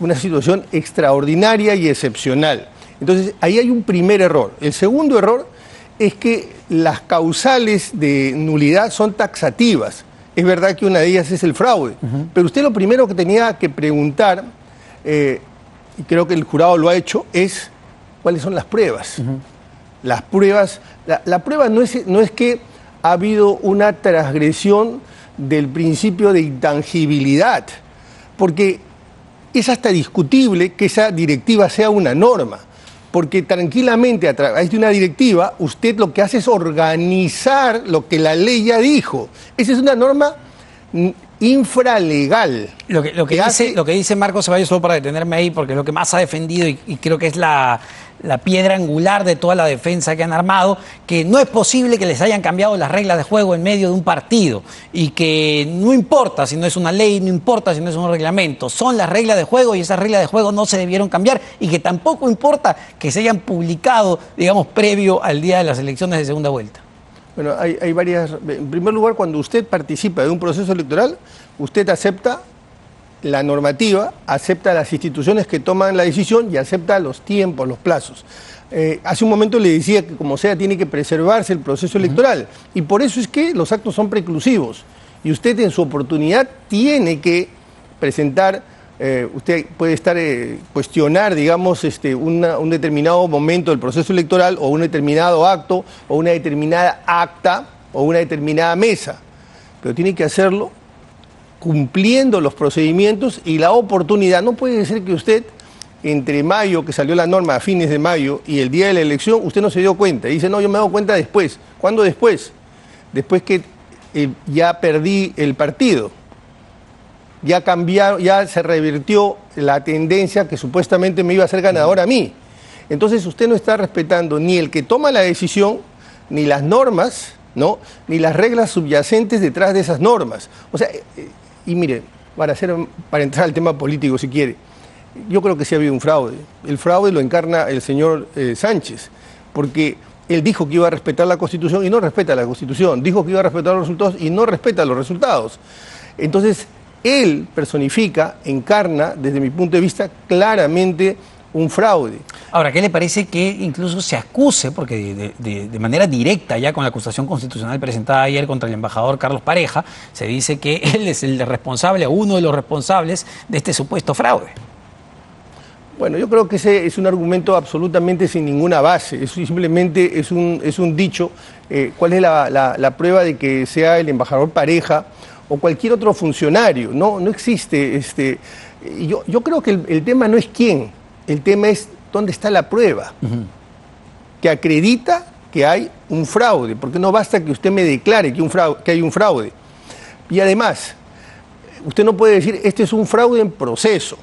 una situación extraordinaria y excepcional. Entonces, ahí hay un primer error. El segundo error es que las causales de nulidad son taxativas. Es verdad que una de ellas es el fraude, pero usted lo primero que tenía que preguntar, y creo que el jurado lo ha hecho, es cuáles son las pruebas. Las pruebas, la prueba no es que ha habido una transgresión del principio de intangibilidad, porque es hasta discutible que esa directiva sea una norma, porque tranquilamente a través de una directiva usted lo que hace es organizar lo que la ley ya dijo. Esa es una norma infralegal. Lo que dice Marco Ceballos, solo para detenerme ahí, porque es lo que más ha defendido y creo que es la piedra angular de toda la defensa que han armado, que no es posible que les hayan cambiado las reglas de juego en medio de un partido y que no importa si no es una ley, no importa si no es un reglamento, son las reglas de juego y esas reglas de juego no se debieron cambiar y que tampoco importa que se hayan publicado, digamos, previo al día de las elecciones de segunda vuelta. Bueno, hay varias. En primer lugar, cuando usted participa de un proceso electoral, usted acepta la normativa, acepta las instituciones que toman la decisión y acepta los tiempos, los plazos. Hace un momento le decía que como sea tiene que preservarse el proceso electoral y por eso es que los actos son preclusivos y usted en su oportunidad tiene que presentar, usted puede cuestionar, digamos, un determinado momento del proceso electoral o un determinado acto o una determinada acta o una determinada mesa, pero tiene que hacerlo cumpliendo los procedimientos y la oportunidad. No puede ser que usted, entre mayo, que salió la norma a fines de mayo, y el día de la elección, usted no se dio cuenta. Y dice, no, yo me he dado cuenta después. ¿Cuándo después? Después que ya perdí el partido. Ya cambiaron, ya se revirtió la tendencia que supuestamente me iba a ser ganador a mí. Entonces usted no está respetando ni el que toma la decisión, ni las normas, ¿no?, ni las reglas subyacentes detrás de esas normas. O sea, y mire, para entrar al tema político, si quiere, yo creo que sí ha habido un fraude. El fraude lo encarna el señor Sánchez, porque él dijo que iba a respetar la Constitución y no respeta la Constitución, dijo que iba a respetar los resultados y no respeta los resultados. Entonces, él personifica, encarna, desde mi punto de vista, claramente un fraude. Ahora, ¿qué le parece que incluso se acuse, porque de manera directa, ya con la acusación constitucional presentada ayer contra el embajador Carlos Pareja, se dice que él es el responsable, o uno de los responsables de este supuesto fraude? Bueno, yo creo que ese es un argumento absolutamente sin ninguna base, es simplemente es un dicho. ¿Cuál es la prueba de que sea el embajador Pareja o cualquier otro funcionario? No existe. Yo creo que el tema no es quién, el tema es dónde está la prueba que acredita que hay un fraude, porque no basta que usted me declare que hay un fraude. Y además, usted no puede decir, este es un fraude en proceso.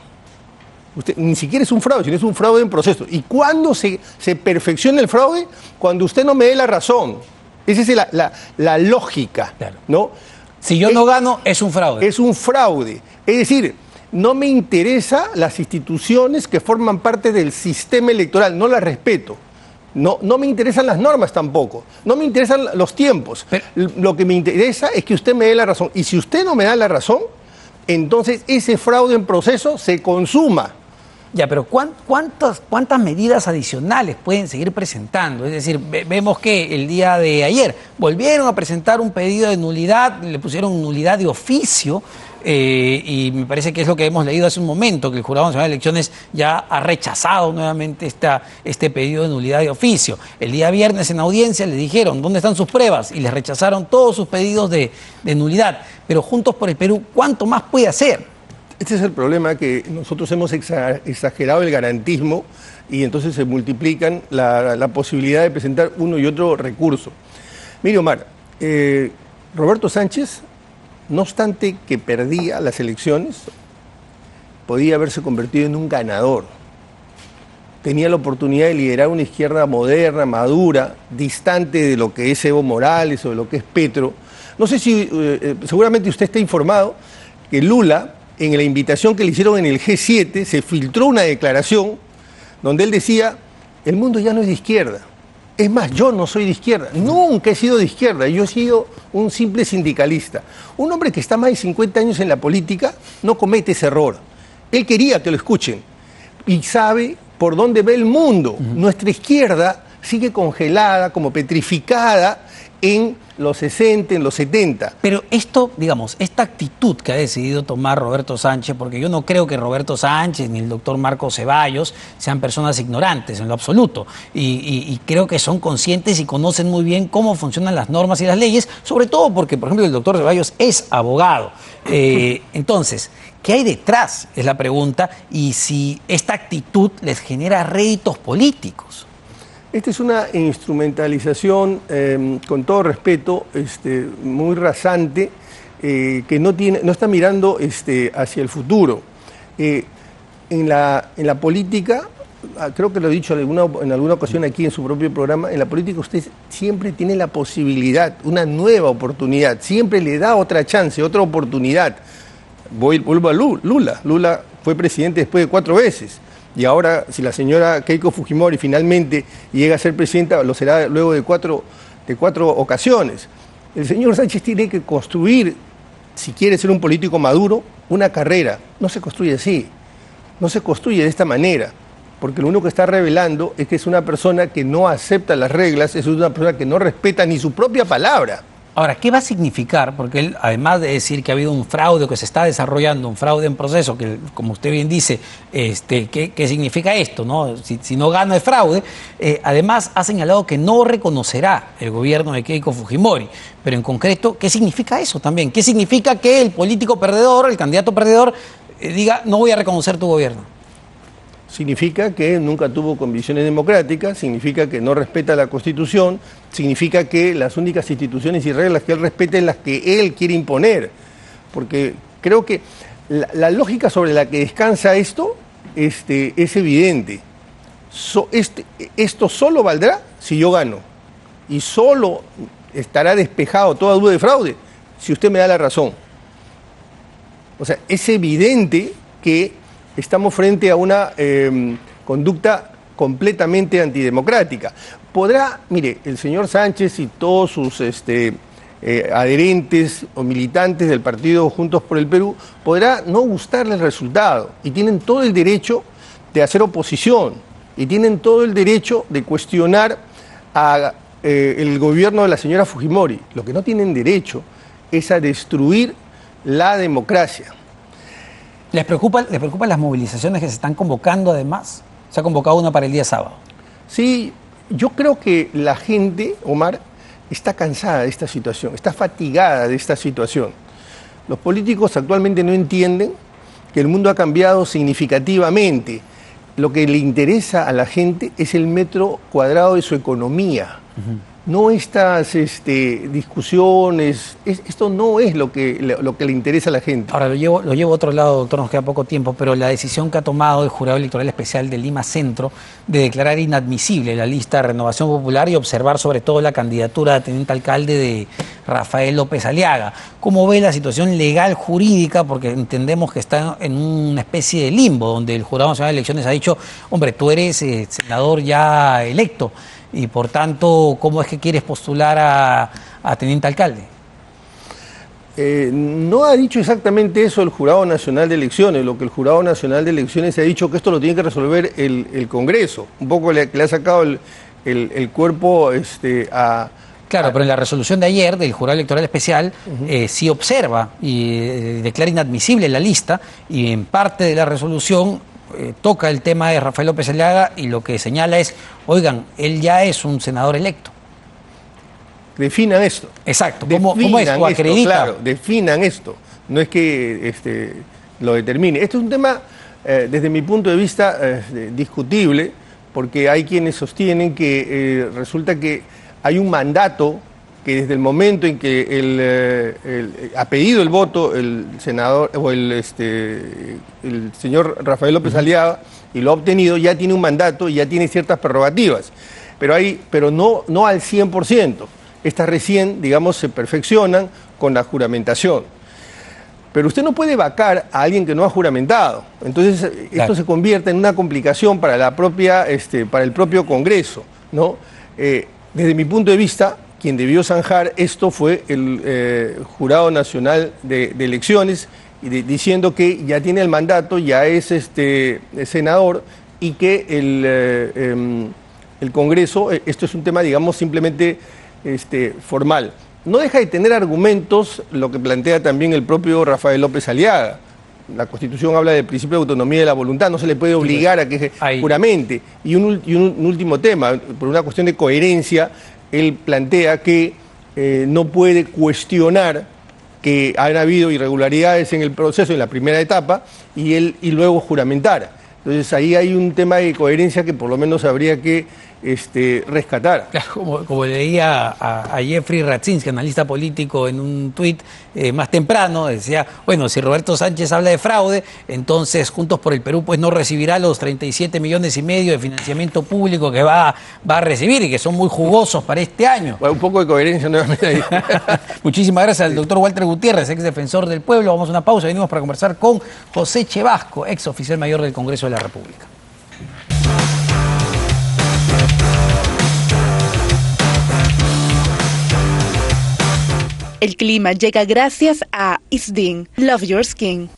Usted, ni siquiera es un fraude, sino es un fraude en proceso. ¿Y cuándo se perfecciona el fraude? Cuando usted no me dé la razón. Esa es la lógica, claro, ¿no? Si yo no gano, es un fraude. Es un fraude. Es decir, No me interesan las instituciones que forman parte del sistema electoral, no las respeto. No me interesan las normas tampoco, no me interesan los tiempos. Lo que me interesa es que usted me dé la razón. Y si usted no me da la razón, entonces ese fraude en proceso se consuma. Ya, pero ¿cuántas medidas adicionales pueden seguir presentando? Es decir, vemos que el día de ayer volvieron a presentar un pedido de nulidad, le pusieron nulidad de oficio, y me parece que es lo que hemos leído hace un momento, que el Jurado Nacional de Elecciones ya ha rechazado nuevamente este pedido de nulidad de oficio. El día viernes en audiencia le dijeron, ¿dónde están sus pruebas? Y les rechazaron todos sus pedidos de nulidad. Pero Juntos por el Perú, ¿cuánto más puede hacer? Este es el problema, que nosotros hemos exagerado el garantismo y entonces se multiplican la posibilidad de presentar uno y otro recurso. Mire, Omar, Roberto Sánchez, no obstante que perdía las elecciones, podía haberse convertido en un ganador. Tenía la oportunidad de liderar una izquierda moderna, madura, distante de lo que es Evo Morales o de lo que es Petro. No sé si, seguramente usted está informado, que Lula, en la invitación que le hicieron en el G7, se filtró una declaración donde él decía, el mundo ya no es de izquierda. Es más, yo no soy de izquierda, nunca he sido de izquierda, yo he sido un simple sindicalista. Un hombre que está más de 50 años en la política no comete ese error. Él quería que lo escuchen y sabe por dónde ve el mundo. Nuestra izquierda sigue congelada, como petrificada en los 60, en los 70. Pero esto, digamos, esta actitud que ha decidido tomar Roberto Sánchez, porque yo no creo que Roberto Sánchez ni el doctor Marco Ceballos sean personas ignorantes en lo absoluto, y creo que son conscientes y conocen muy bien cómo funcionan las normas y las leyes, sobre todo porque, por ejemplo, el doctor Ceballos es abogado. Entonces, ¿qué hay detrás? Es la pregunta, y si esta actitud les genera réditos políticos. Esta es una instrumentalización, con todo respeto, muy rasante, que no está mirando hacia el futuro. En la política, creo que lo he dicho en alguna ocasión aquí en su propio programa, en la política usted siempre tiene la posibilidad, una nueva oportunidad, siempre le da otra chance, otra oportunidad. Vuelvo a Lula. Lula fue presidente después de 4 veces. Y ahora, si la señora Keiko Fujimori finalmente llega a ser presidenta, lo será luego de cuatro ocasiones. El señor Sánchez tiene que construir, si quiere ser un político maduro, una carrera. No se construye así, no se construye de esta manera, porque lo único que está revelando es que es una persona que no acepta las reglas, es una persona que no respeta ni su propia palabra. Ahora, ¿qué va a significar? Porque él, además de decir que ha habido un fraude, que se está desarrollando un fraude en proceso, que como usted bien dice, ¿qué significa esto? ¿No? Si no gana el fraude, además ha señalado que no reconocerá el gobierno de Keiko Fujimori. Pero en concreto, ¿qué significa eso también? ¿Qué significa que el político perdedor, el candidato perdedor, diga, no voy a reconocer tu gobierno? Significa que nunca tuvo convicciones democráticas, significa que no respeta la Constitución, significa que las únicas instituciones y reglas que él respeta es las que él quiere imponer. Porque creo que la lógica sobre la que descansa esto es evidente. Esto solo valdrá si yo gano. Y solo estará despejado toda duda de fraude si usted me da la razón. O sea, es evidente que estamos frente a una conducta completamente antidemocrática. Mire, el señor Sánchez y todos sus adherentes o militantes del partido Juntos por el Perú, podrá no gustarle el resultado y tienen todo el derecho de hacer oposición y tienen todo el derecho de cuestionar el gobierno de la señora Fujimori. Lo que no tienen derecho es a destruir la democracia. ¿Les preocupan las movilizaciones que se están convocando además? Se ha convocado una para el día sábado. Sí, yo creo que la gente, Omar, está cansada de esta situación, está fatigada de esta situación. Los políticos actualmente no entienden que el mundo ha cambiado significativamente. Lo que le interesa a la gente es el metro cuadrado de su economía. no estas discusiones. Esto no es lo que le interesa a la gente. Ahora lo llevo a otro lado, doctor, nos queda poco tiempo, pero la decisión que ha tomado el Jurado Electoral Especial de Lima Centro de declarar inadmisible la lista de Renovación Popular y observar sobre todo la candidatura de teniente alcalde de Rafael López Aliaga. ¿Cómo ve la situación legal jurídica? Porque entendemos que está en una especie de limbo, donde el Jurado Nacional de Elecciones ha dicho, hombre, tú eres senador ya electo, y por tanto, ¿cómo es que quieres postular a teniente alcalde? No ha dicho exactamente eso el Jurado Nacional de Elecciones. Lo que el Jurado Nacional de Elecciones ha dicho que esto lo tiene que resolver el Congreso. Un poco le ha sacado el cuerpo a... Claro, pero en la resolución de ayer del Jurado Electoral Especial sí observa y declara inadmisible la lista, y en parte de la resolución toca el tema de Rafael López Aliaga y lo que señala es, oigan, él ya es un senador electo. Definan esto. Exacto. ¿Cómo es? ¿O acredita? Claro, definan esto. No es que lo determine. Esto es un tema, desde mi punto de vista, discutible, porque hay quienes sostienen que resulta que hay un mandato que desde el momento en que ha pedido el voto el senador o el señor Rafael López Aliaga y lo ha obtenido, ya tiene un mandato y ya tiene ciertas prerrogativas, pero no al 100%. Estas recién, digamos, se perfeccionan con la juramentación. Pero usted no puede vacar a alguien que no ha juramentado. Entonces, esto se convierte en una complicación para para el propio Congreso, ¿no? Desde mi punto de vista, quien debió zanjar esto fue el Jurado Nacional de Elecciones, diciendo que ya tiene el mandato, ya es senador, y que el Congreso, esto es un tema, digamos, simplemente formal. No deja de tener argumentos lo que plantea también el propio Rafael López Aliaga. La Constitución habla del principio de autonomía de la voluntad, no se le puede obligar a que juramente. Y un último tema, por una cuestión de coherencia, él plantea que no puede cuestionar que han habido irregularidades en el proceso, en la primera etapa, y luego juramentar. Entonces ahí hay un tema de coherencia que por lo menos habría que rescatar. Claro, como leía a Jeffrey Radzinski, analista político, en un tuit más temprano, decía, bueno, si Roberto Sánchez habla de fraude, entonces Juntos por el Perú pues no recibirá los 37,5 millones de financiamiento público que va a recibir y que son muy jugosos para este año. Bueno, un poco de coherencia nuevamente ahí. Muchísimas gracias al doctor Walter Gutiérrez, ex defensor del pueblo. Vamos a una pausa, venimos para conversar con José Chevasco, ex oficial mayor del Congreso de la República. El clima llega gracias a Isdin. Love your skin.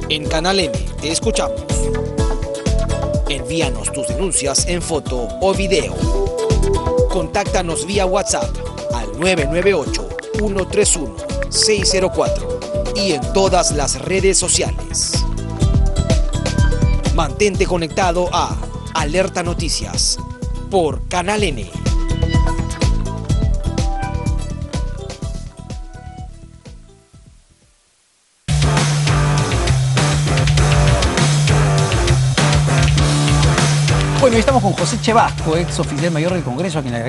En Canal N te escuchamos. Envíanos tus denuncias en foto o video. Contáctanos vía WhatsApp al 998-131-604 y en todas las redes sociales. Mantente conectado a Alerta Noticias por Canal N. Bueno, hoy estamos con José Chevasco, ex oficial mayor del Congreso, a quien le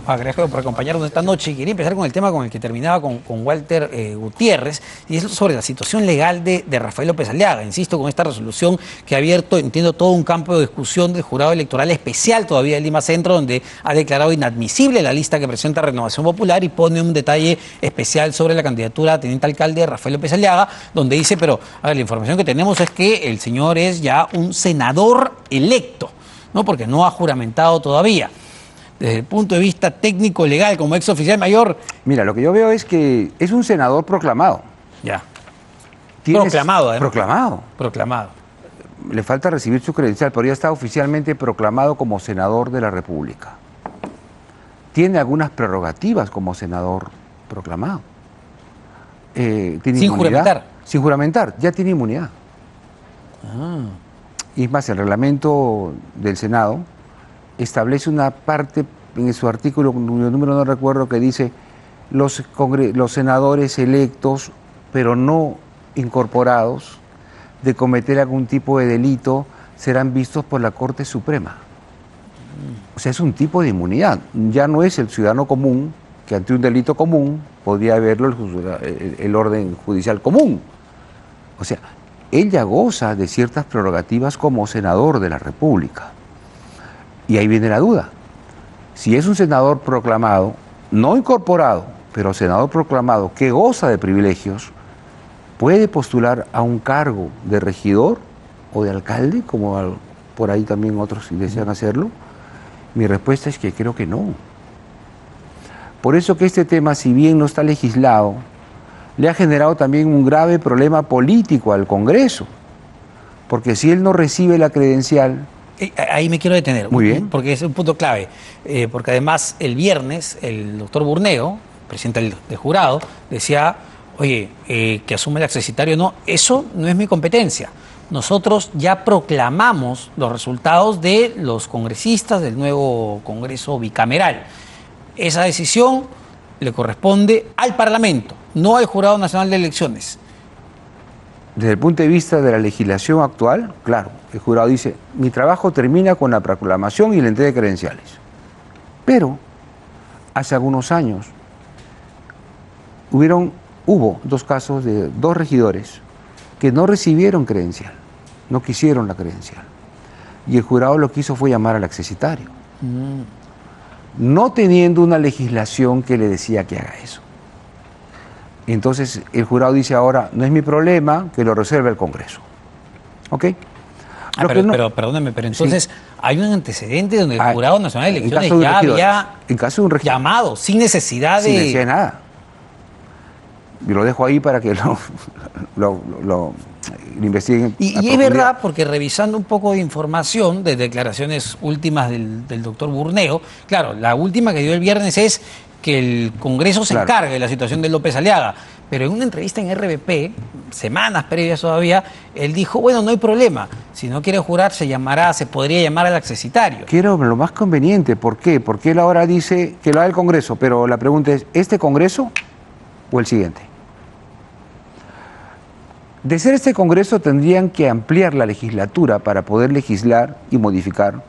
agradezco por acompañarnos esta noche. Y quería empezar con el tema con el que terminaba con Walter Gutiérrez, y es sobre la situación legal de Rafael López Aliaga. Insisto, con esta resolución que ha abierto, entiendo, todo un campo de discusión del Jurado Electoral Especial todavía de Lima Centro, donde ha declarado inadmisible la lista que presenta Renovación Popular y pone un detalle especial sobre la candidatura a teniente alcalde de Rafael López Aliaga, donde dice, pero, a ver, la información que tenemos es que el señor es ya un senador electo, ¿no? Porque no ha juramentado todavía. Desde el punto de vista técnico-legal, como ex oficial mayor... Mira, lo que yo veo es que es un senador proclamado. Ya. Proclamado, además. Proclamado. Proclamado. Le falta recibir su credencial, pero ya está oficialmente proclamado como senador de la República. Tiene algunas prerrogativas como senador proclamado. Tiene Sin inmunidad. juramentar. Sin juramentar, ya tiene inmunidad. Y es más, el reglamento del Senado establece una parte en su artículo, cuyo número no recuerdo, que dice los senadores electos, pero no incorporados, de cometer algún tipo de delito, serán vistos por la Corte Suprema. O sea, es un tipo de inmunidad. Ya no es el ciudadano común, que ante un delito común podría verlo el orden judicial común. O sea, él ya goza de ciertas prerrogativas como senador de la República. Y ahí viene la duda. Si es un senador proclamado, no incorporado, pero senador proclamado, que goza de privilegios, ¿puede postular a un cargo de regidor o de alcalde, como por ahí también otros desean hacerlo? Mi respuesta es que creo que no. Por eso que este tema, si bien no está legislado, le ha generado también un grave problema político al Congreso, porque si él no recibe la credencial... Ahí me quiero detener. Muy bien. Porque es un punto clave. Porque además el viernes el doctor Burneo, presidente del jurado, decía, oye, que asume el accesitario, no, eso no es mi competencia. Nosotros ya proclamamos los resultados de los congresistas del nuevo Congreso bicameral. Esa decisión le corresponde al Parlamento, no al Jurado Nacional de Elecciones. Desde el punto de vista de la legislación actual, claro, el jurado dice, mi trabajo termina con la proclamación y la entrega de credenciales. Pero, hace algunos años, hubo 2 casos de 2 regidores que no recibieron credencial, no quisieron la credencial. Y el jurado lo que hizo fue llamar al accesitario. No teniendo una legislación que le decía que haga eso. Entonces el jurado dice ahora, no es mi problema, que lo reserve el Congreso. ¿Ok? Pero perdóname, pero entonces sí, hay un antecedente donde el Jurado Nacional de Elecciones ya había llamado sin necesidad de... Sin necesidad de nada. Y lo dejo ahí para que lo investiguen. Y es verdad, porque revisando un poco de información de declaraciones últimas del doctor Burneo, claro, la última que dio el viernes es que el Congreso se encargue de la situación de López Aliaga, pero en una entrevista en RBP, semanas previas todavía, él dijo, bueno, no hay problema, si no quiere jurar se podría llamar al accesitario. Quiero lo más conveniente, ¿por qué? Porque él ahora dice que lo haga el Congreso, pero la pregunta es, ¿este Congreso o el siguiente? De ser este Congreso tendrían que ampliar la legislatura para poder legislar y modificar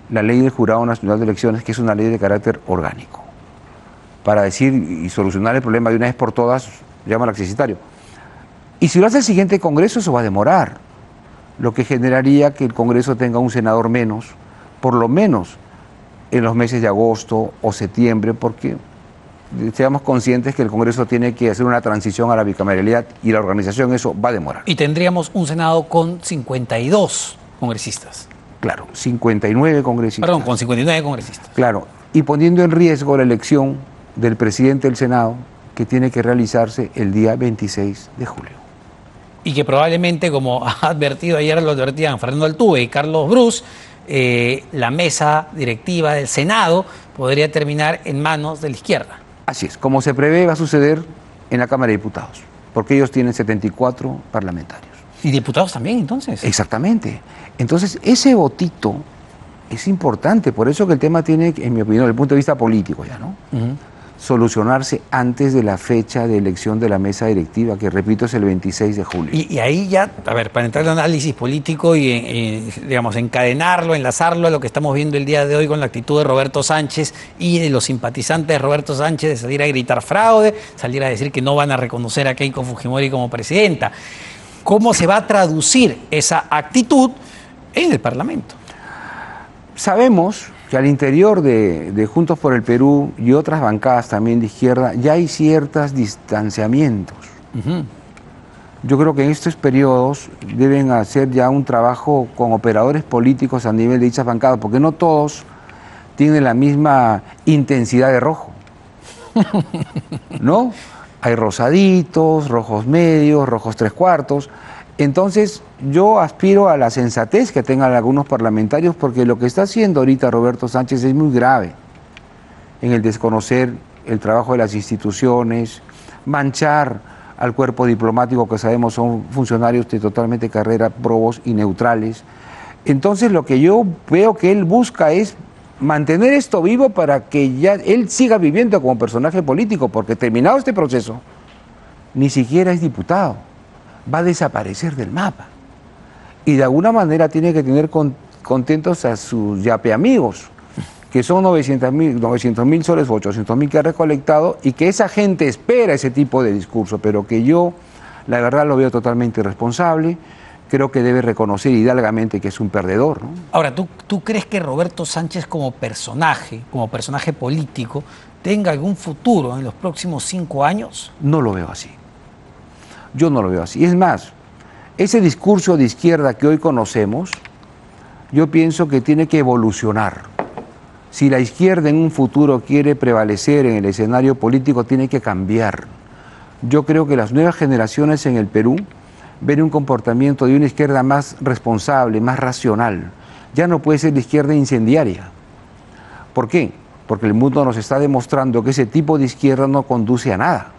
la ley del Jurado Nacional de Elecciones, que es una ley de carácter orgánico, para decir y solucionar el problema de una vez por todas, llama al accesitario. Y si lo hace el siguiente Congreso, eso va a demorar, lo que generaría que el Congreso tenga un senador menos, por lo menos en los meses de agosto o septiembre, porque seamos conscientes que el Congreso tiene que hacer una transición a la bicameralidad y la organización, eso va a demorar. Y tendríamos un Senado con 52 congresistas. Claro, 59 congresistas. Perdón, con 59 congresistas. Claro, y poniendo en riesgo la elección del presidente del Senado, que tiene que realizarse el día 26 de julio. Y que probablemente, como ha advertido ayer, lo advertían Fernando Altuve y Carlos Brus, la mesa directiva del Senado podría terminar en manos de la izquierda. Así es, como se prevé va a suceder en la Cámara de Diputados, porque ellos tienen 74 parlamentarios. ¿Y diputados también, entonces? Exactamente. Entonces, ese votito es importante, por eso que el tema tiene, en mi opinión, desde el punto de vista político ya, ¿no? solucionarse antes de la fecha de elección de la mesa directiva, que repito es el 26 de julio. Y ahí ya, a ver, para entrar en análisis político y digamos, encadenarlo, enlazarlo a lo que estamos viendo el día de hoy con la actitud de Roberto Sánchez y de los simpatizantes de Roberto Sánchez de salir a gritar fraude, salir a decir que no van a reconocer a Keiko Fujimori como presidenta. ¿Cómo se va a traducir esa actitud en el Parlamento? Sabemos que al interior de Juntos por el Perú y otras bancadas también de izquierda ya hay ciertos distanciamientos. Yo creo que en estos periodos deben hacer ya un trabajo con operadores políticos a nivel de dichas bancadas, porque no todos tienen la misma intensidad de rojo, ¿no? Hay rosaditos, rojos medios, rojos tres cuartos. Entonces, yo aspiro a la sensatez que tengan algunos parlamentarios, porque lo que está haciendo ahorita Roberto Sánchez es muy grave en el desconocer el trabajo de las instituciones, manchar al cuerpo diplomático, que sabemos son funcionarios de totalmente carrera, probos y neutrales. Entonces, lo que yo veo que él busca es mantener esto vivo para que ya él siga viviendo como personaje político, porque terminado este proceso, ni siquiera es diputado. Va a desaparecer del mapa. Y de alguna manera tiene que tener contentos a sus yape amigos, que son 900.000 soles o 800.000 que ha recolectado, y que esa gente espera ese tipo de discurso, pero que yo, la verdad, lo veo totalmente irresponsable. Creo que debe reconocer hidalgamente que es un perdedor, ¿no? Ahora, ¿tú crees que Roberto Sánchez como personaje político, tenga algún futuro en los próximos 5 años? No lo veo así. Yo no lo veo así. Es más, ese discurso de izquierda que hoy conocemos, yo pienso que tiene que evolucionar. Si la izquierda en un futuro quiere prevalecer en el escenario político, tiene que cambiar. Yo creo que las nuevas generaciones en el Perú ven un comportamiento de una izquierda más responsable, más racional. Ya no puede ser la izquierda incendiaria. ¿Por qué? Porque el mundo nos está demostrando que ese tipo de izquierda no conduce a nada.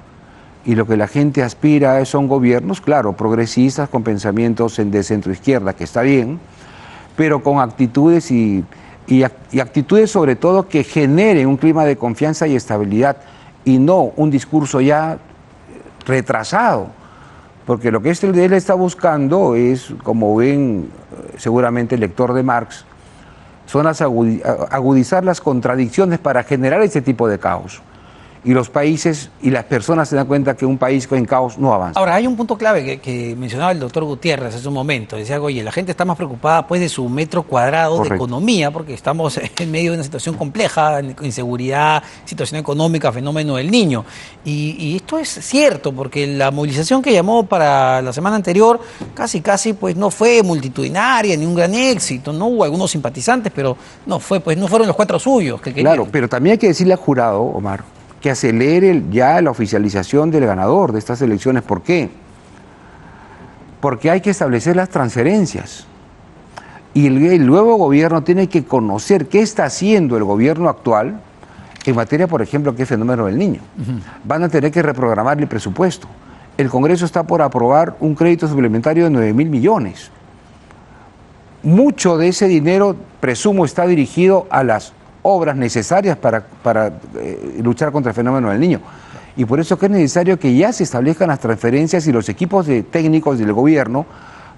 Y lo que la gente aspira son gobiernos, claro, progresistas, con pensamientos de centro-izquierda, que está bien, pero con actitudes y actitudes sobre todo que generen un clima de confianza y estabilidad, y no un discurso ya retrasado. Porque lo que él está buscando es, como ven seguramente el lector de Marx, son agudizar las contradicciones para generar ese tipo de caos. Y los países y las personas se dan cuenta que un país en caos no avanza. Ahora, hay un punto clave que mencionaba el doctor Gutiérrez hace un momento. Decía, oye, la gente está más preocupada pues de su metro cuadrado. Correcto. De economía, porque estamos en medio de una situación compleja, inseguridad, situación económica, fenómeno del Niño. Y esto es cierto, porque la movilización que llamó para la semana anterior casi pues no fue multitudinaria ni un gran éxito. No hubo algunos simpatizantes, pero no fueron los 4 suyos que querían. Claro, pero también hay que decirle al jurado, Omar, que acelere ya la oficialización del ganador de estas elecciones. ¿Por qué? Porque hay que establecer las transferencias. Y el nuevo gobierno tiene que conocer qué está haciendo el gobierno actual en materia, por ejemplo, que es fenómeno del Niño. Van a tener que reprogramar el presupuesto. El Congreso está por aprobar un crédito suplementario de 9.000 millones. Mucho de ese dinero, presumo, está dirigido a las obras necesarias para luchar contra el fenómeno del Niño. Y por eso que es necesario que ya se establezcan las transferencias y los equipos técnicos del gobierno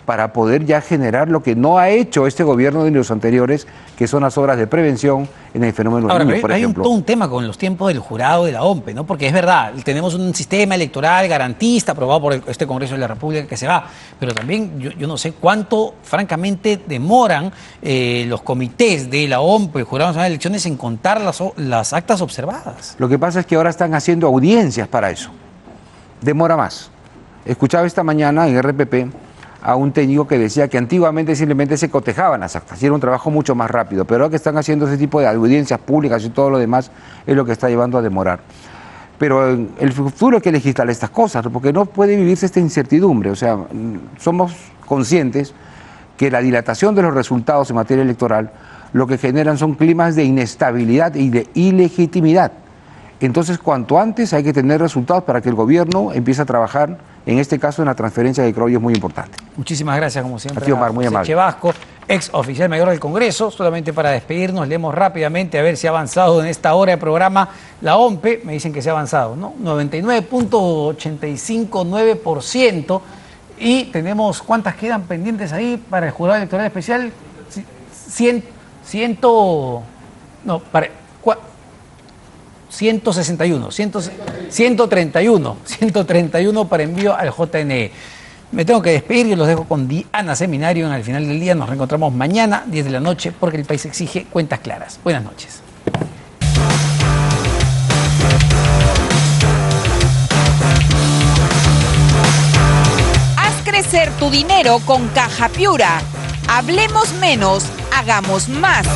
para poder ya generar lo que no ha hecho este gobierno ni los anteriores, que son las obras de prevención en el fenómeno del Niño, por ejemplo. Hay todo un tema con los tiempos del jurado de la OMPE, ¿no? Porque es verdad, tenemos un sistema electoral garantista aprobado por este Congreso de la República que se va, pero también yo no sé cuánto, francamente, demoran los comités de la OMPE, el Jurado Nacional de Elecciones, en contar las actas observadas. Lo que pasa es que ahora están haciendo audiencias para eso. Demora más. Escuchaba esta mañana en RPP a un técnico que decía que antiguamente simplemente se cotejaban las actas y era un trabajo mucho más rápido, pero ahora que están haciendo ese tipo de audiencias públicas y todo lo demás es lo que está llevando a demorar. Pero en el futuro hay que legislar estas cosas, porque no puede vivirse esta incertidumbre. O sea, somos conscientes que la dilatación de los resultados en materia electoral lo que generan son climas de inestabilidad y de ilegitimidad. Entonces, cuanto antes hay que tener resultados para que el gobierno empiece a trabajar, en este caso, en la transferencia de creo yo es muy importante. Muchísimas gracias, como siempre. A ti, Omar, muy amable. Chevasco. ex oficial mayor del Congreso. Solamente para despedirnos, leemos rápidamente a ver si ha avanzado en esta hora de programa la OMPE. Me dicen que se ha avanzado, ¿no? 99.859%. Y tenemos, ¿cuántas quedan pendientes ahí para el jurado electoral especial? 131 para envío al JNE. Me tengo que despedir y los dejo con Diana Seminario en Al Final del Día. Nos reencontramos mañana, 10 de la noche, porque el país exige cuentas claras. Buenas noches. Haz crecer tu dinero con Caja Piura. Hablemos menos, hagamos más.